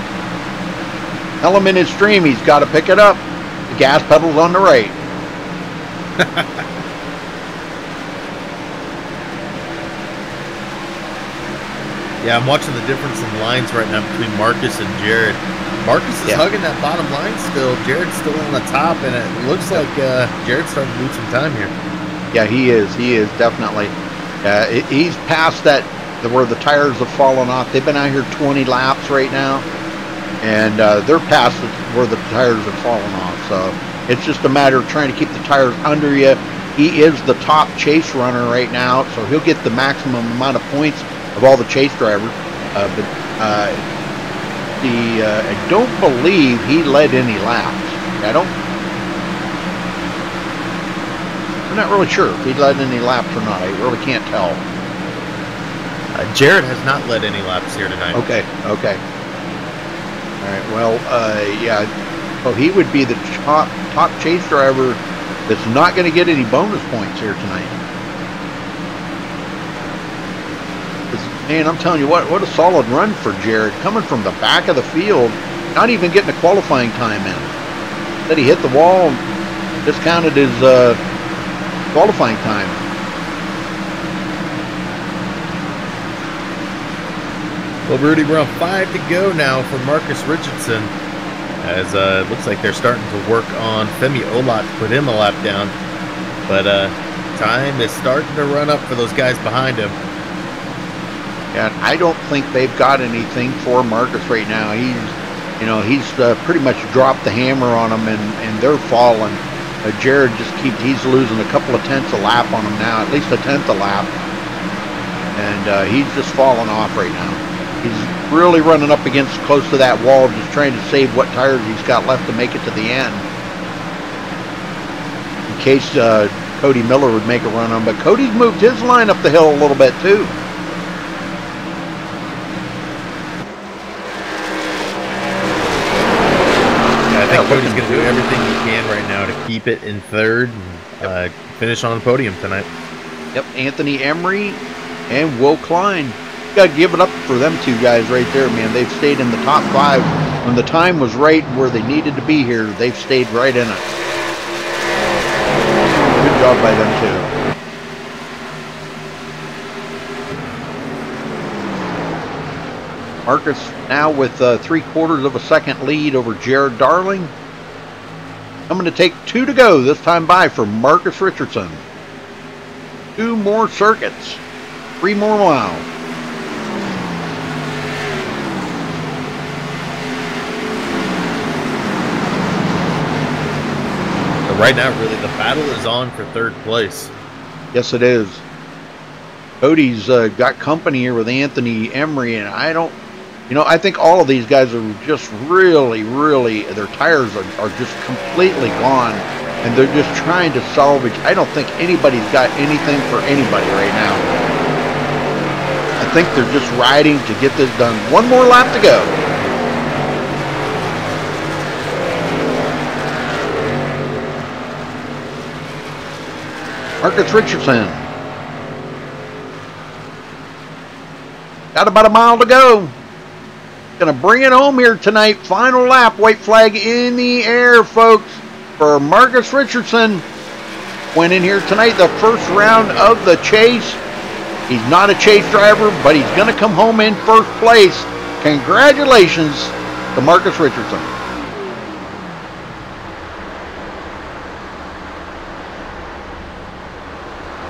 tell him in his stream he's got to pick it up. The gas pedal's on the right. Yeah, I'm watching the difference in lines right now between Marcus and Jared. Marcus is hugging that bottom line still. Jared's still on the top, and it looks like Jared's starting to lose some time here. Yeah, he is. He is, definitely. He's past that, where the tires have fallen off. They've been out here 20 laps right now, and they're past where the tires have fallen off. So it's just a matter of trying to keep the tires under you. He is the top chase runner right now, so he'll get the maximum amount of points of all the chase drivers. I don't believe he led any laps. I'm not really sure if he led any laps or not. I really can't tell. Jared has not led any laps here tonight. Okay. All right. Well, yeah. So he would be the top chase driver that's not going to get any bonus points here tonight. Man, I'm telling you what a solid run for Jared. Coming from the back of the field, not even getting a qualifying time in. Said he hit the wall, discounted his qualifying time. Well, Rudy, we're on 5 to go now for Marcus Richardson, as it looks like they're starting to work on Femi Olat to put him a lap down. But time is starting to run up for those guys behind him. And I don't think they've got anything for Marcus right now. He's pretty much dropped the hammer on them, and they're falling. Jared he's losing a couple of tenths a lap on them now, at least a tenth a lap, and he's just falling off right now. He's really running up against close to that wall, just trying to save what tires he's got left to make it to the end, in case Cody Miller would make a run on. But Cody's moved his line up the hill a little bit too. I think Cody's going to do everything he can right now to keep it in third and finish on the podium tonight. Yep, Anthony Emery and Will Klein. You got to give it up for them two guys right there, man. They've stayed in the top 5. When the time was right where they needed to be here, they've stayed right in it. Good job by them too. Marcus now with 3/4 of a second lead over Jared Darling. I'm going to take 2 to go this time by for Marcus Richardson. 2 more circuits, 3 more miles. So right now, really, the battle is on for 3rd place. Yes, it is. Cody's got company here with Anthony Emery, and I think all of these guys are just really, their tires are just completely gone, and they're just trying to salvage. I don't think anybody's got anything for anybody right now. I think they're just riding to get this done. 1 more lap to go. Marcus Richardson. Got about a mile to go. Going to bring it home here tonight. Final lap. White flag in the air, folks, for Marcus Richardson. Winning here tonight, the first round of the chase. He's not a chase driver, but he's going to come home in 1st place. Congratulations to Marcus Richardson.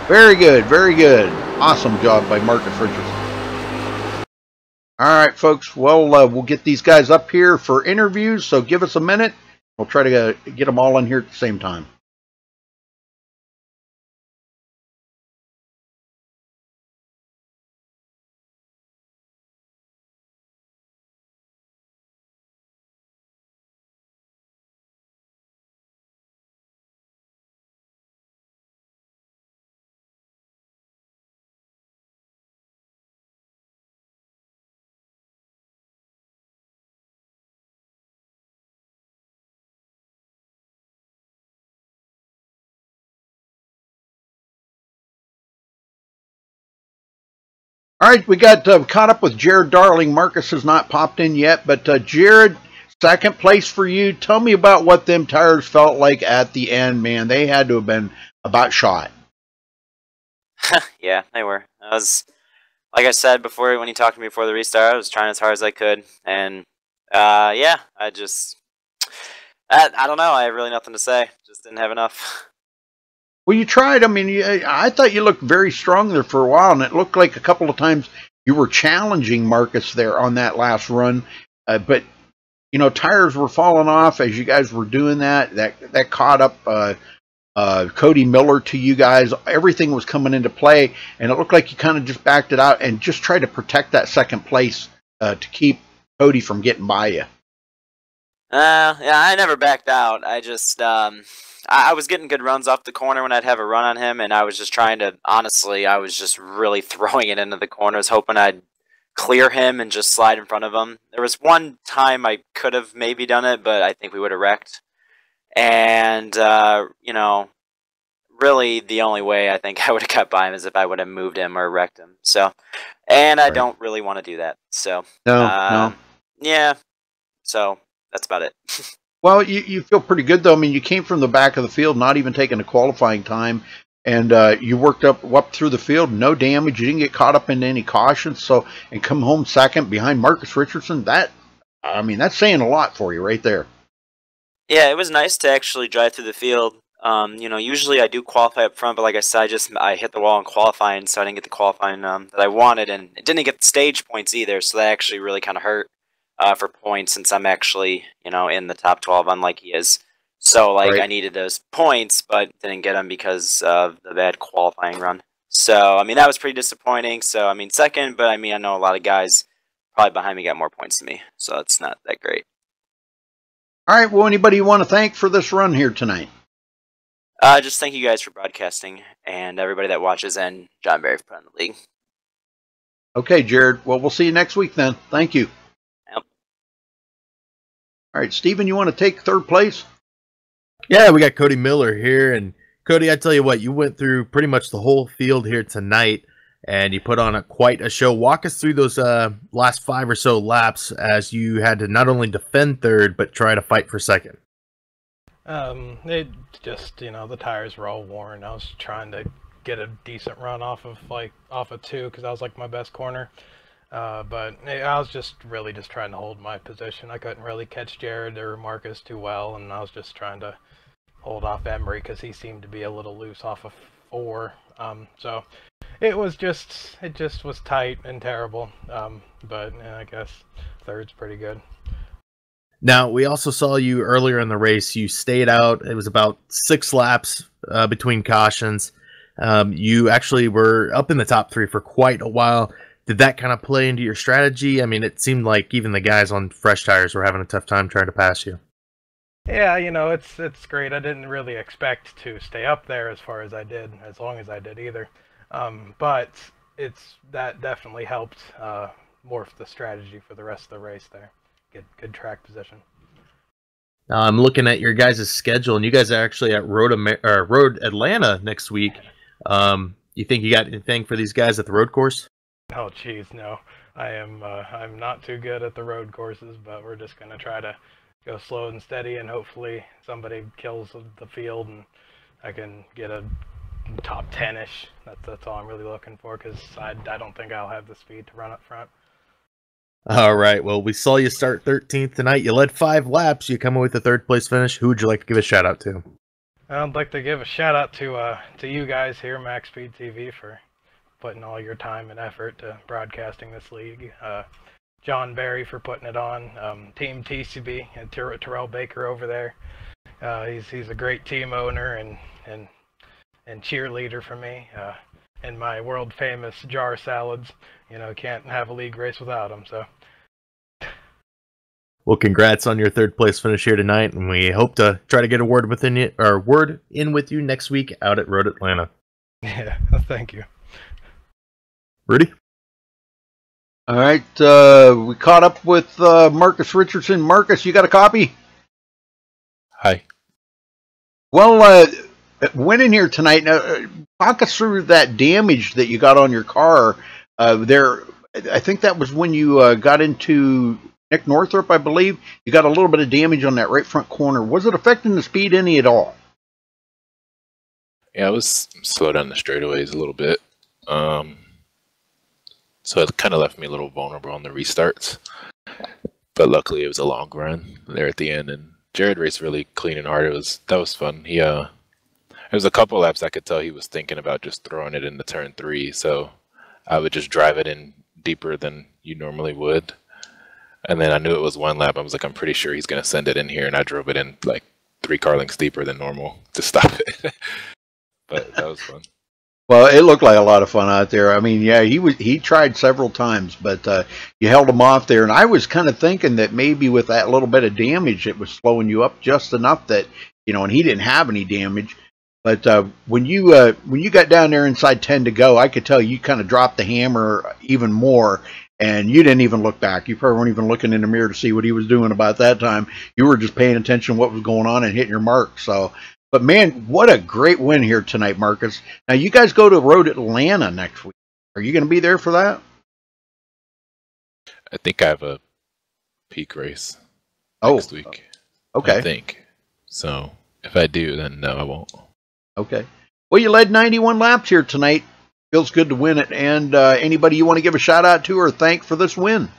Very good, very good. Awesome job by Marcus Richardson. All right, folks. Well, we'll get these guys up here for interviews, so give us a minute. We'll try to get them all in here at the same time. All right, we got caught up with Jared Darling. Marcus has not popped in yet, but Jared, second place for you. Tell me about what them tires felt like at the end, man. They had to have been about shot. Yeah, they were. I was, like I said before, when you talked to me before the restart, I was trying as hard as I could, and yeah, I don't know. I have really nothing to say. Just didn't have enough. Well, you tried. I mean, I thought you looked very strong there for a while, and it looked like a couple of times you were challenging Marcus there on that last run. But, you know, tires were falling off as you guys were doing that. That caught up Cody Miller to you guys. Everything was coming into play, and it looked like you kind of just backed it out and just tried to protect that second place to keep Cody from getting by you. Yeah, I never backed out. I just, I was getting good runs off the corner when I'd have a run on him, and I was just trying to, honestly, I was just really throwing it into the corners, hoping I'd clear him and just slide in front of him. There was one time I could have maybe done it, but I think we would have wrecked. And, you know, really the only way I think I would have got by him is if I would have moved him or wrecked him. So, and I don't really want to do that. So, No. Yeah, so that's about it. Well, you feel pretty good, though. I mean, you came from the back of the field, not even taking a qualifying time, and you worked up through the field, no damage. You didn't get caught up in any cautions, and come home second behind Marcus Richardson. I mean, that's saying a lot for you right there. Yeah, it was nice to actually drive through the field. You know, usually I do qualify up front, but like I said, I hit the wall in qualifying, so I didn't get the qualifying that I wanted, and it didn't get the stage points either, so that actually really kind of hurt. For points, since I'm actually, you know, in the top 12, unlike he is. So, like, I needed those points, but didn't get them because of the bad qualifying run. So, I mean, that was pretty disappointing. So, I mean, second, but I mean, I know a lot of guys probably behind me got more points than me. So, it's not that great. All right, well, anybody you want to thank for this run here tonight? Just thank you guys for broadcasting, and everybody that watches, and John Barry for putting on the league. Okay, Jared. Well, we'll see you next week then. Thank you. All right, Steven, you want to take third place? Yeah, we got Cody Miller here. And Cody, I tell you what, you went through pretty much the whole field here tonight, and you put on quite a show. Walk us through those last 5 or so laps as you had to not only defend third, but try to fight for second. It just, you know, the tires were all worn. I was trying to get a decent run off of 2 because that was like my best corner. But I was just trying to hold my position. I couldn't really catch Jared or Marcus too well, and I was just trying to hold off Emery because he seemed to be a little loose off of 4. So it just was tight and terrible. But I guess third's pretty good. Now, we also saw you earlier in the race. You stayed out. It was about 6 laps between cautions. You actually were up in the top 3 for quite a while. Did that kind of play into your strategy? I mean, it seemed like even the guys on fresh tires were having a tough time trying to pass you. Yeah, you know, it's great. I didn't really expect to stay up there as long as I did either. But that definitely helped morph the strategy for the rest of the race there. Good track position. Now, I'm looking at your guys' schedule, and you guys are actually at Road Atlanta next week. You think you got anything for these guys at the road course? Oh, geez, no. I'm not too good at the road courses, but we're just going to try to go slow and steady, and hopefully somebody kills the field and I can get a top 10-ish. That's all I'm really looking for, because I don't think I'll have the speed to run up front. All right, well, we saw you start 13th tonight. You led 5 laps. You come away with a 3rd place finish. Who would you like to give a shout out to? I'd like to give a shout out to you guys here, MaxSpeedTV, for putting all your time and effort to broadcasting this league. John Barry for putting it on. Team TCB and Terrell Baker over there. He's a great team owner and cheerleader for me. And my world famous jar salads. You know, can't have a league race without them. So. Well, congrats on your third place finish here tonight, and we hope to try to get a word in with you next week out at Road Atlanta. Yeah, thank you. Rudy? All right, we caught up with Marcus Richardson. Marcus, you got a copy? Hi. Well, winning here tonight, talk us through that damage that you got on your car there. I think that was when you got into Nick Northrup, I believe. You got a little bit of damage on that right front corner. Was it affecting the speed any at all? Yeah, I was slow down the straightaways a little bit. So it kind of left me a little vulnerable on the restarts. But luckily it was a long run there at the end, and Jared raced really clean and hard. That was fun. He there was a couple laps I could tell he was thinking about just throwing it into turn 3, so I would just drive it in deeper than you normally would. And then I knew it was one lap. I was like, I'm pretty sure he's going to send it in here. And I drove it in like 3 car lengths deeper than normal to stop it. But that was fun. Well, it looked like a lot of fun out there. I mean, yeah, he tried several times, but you held him off there. And I was kind of thinking that maybe with that little bit of damage, it was slowing you up just enough that, you know, and he didn't have any damage. But when you got down there inside 10 to go, I could tell you kind of dropped the hammer even more. And you didn't even look back. You probably weren't even looking in the mirror to see what he was doing about that time. You were just paying attention to what was going on and hitting your mark. So, but man, what a great win here tonight, Marcus. Now, you guys go to Road Atlanta next week. Are you going to be there for that? I think I have a peak race next week. Okay. I think. So, if I do, then no, I won't. Okay. Well, you led 91 laps here tonight. Feels good to win it. And anybody you want to give a shout out to or thank for this win?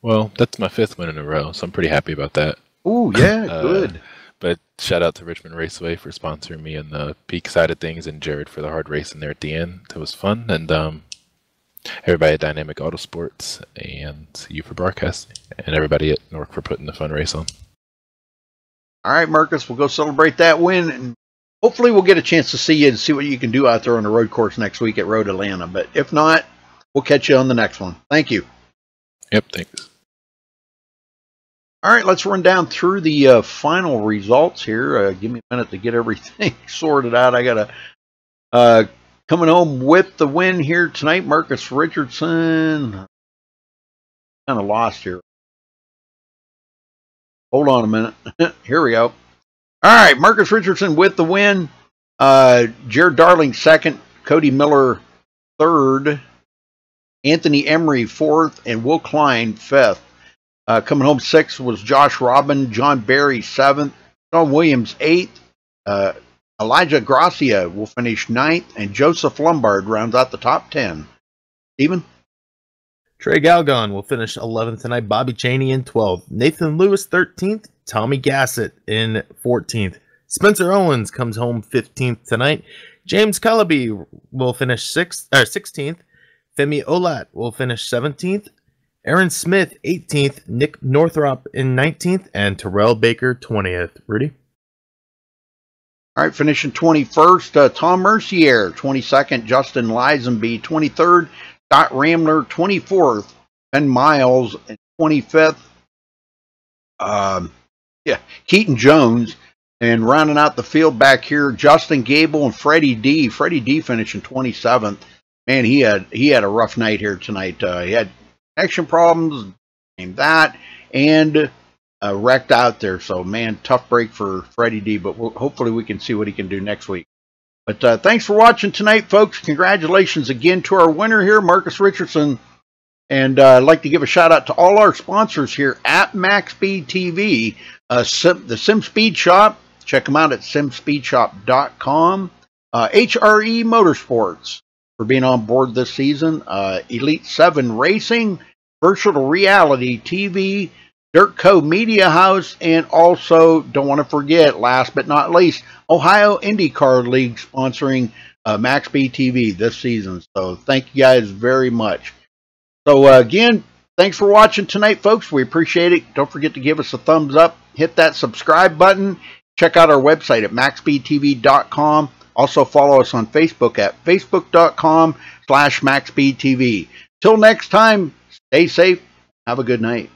Well, that's my 5th win in a row, so I'm pretty happy about that. Ooh, yeah, good. But shout out to Richmond Raceway for sponsoring me on the peak side of things, and Jared for the hard racing there at the end. It was fun. And everybody at Dynamic Autosports, and you for broadcasting, and everybody at Nork for putting the fun race on. All right, Marcus, we'll go celebrate that win, and hopefully we'll get a chance to see you and see what you can do out there on the road course next week at Road Atlanta. But if not, we'll catch you on the next one. Thank you. Yep, thanks. All right, let's run down through the final results here. Give me a minute to get everything sorted out. I got coming home with the win here tonight, Marcus Richardson. Kind of lost here. Hold on a minute. Here we go. All right, Marcus Richardson with the win. Jared Darling 2nd, Cody Miller 3rd, Anthony Emery 4th, and Will Klein 5th. Coming home 6th was Josh Robin, John Barry 7th, Sean Williams 8th, Elijah Gracia will finish 9th, and Joseph Lombard rounds out the top 10. Stephen? Trey Galgon will finish 11th tonight, Bobby Cheney in 12th, Nathan Lewis 13th, Tommy Gassett in 14th. Spencer Owens comes home 15th tonight. James Cullaby will finish 16th. Femi Olat will finish 17th. Aaron Smith 18th. Nick Northrop in 19th. And Terrell Baker 20th. Rudy? All right, finishing 21st, Tom Mercier. 22nd, Justin Lisenby. 23rd, Scott Ramler. 24th, Ben Miles. And 25th, Keaton Jones. And rounding out the field back here, Justin Gable and Freddie D. Freddie D finishing 27th. Man, he had a rough night here tonight. He had connection problems, and wrecked out there. So, man, tough break for Freddie D. But hopefully we can see what he can do next week. But thanks for watching tonight, folks. Congratulations again to our winner here, Marcus Richardson. And I'd like to give a shout out to all our sponsors here at MaxSpeedTV, the Sim Speed Shop. Check them out at simspeedshop.com. HRE Motorsports for being on board this season. Elite 7 Racing, Virtual Reality TV, Dirt Co Media House, and also, don't want to forget, last but not least, Ohio IndyCar League sponsoring MaxSpeedTV this season. So thank you guys very much. So again, thanks for watching tonight, folks. We appreciate it. Don't forget to give us a thumbs up. Hit that subscribe button. Check out our website at MaxSpeedTV.com. Also follow us on Facebook at Facebook.com/MaxSpeedTV. Till next time, stay safe. Have a good night.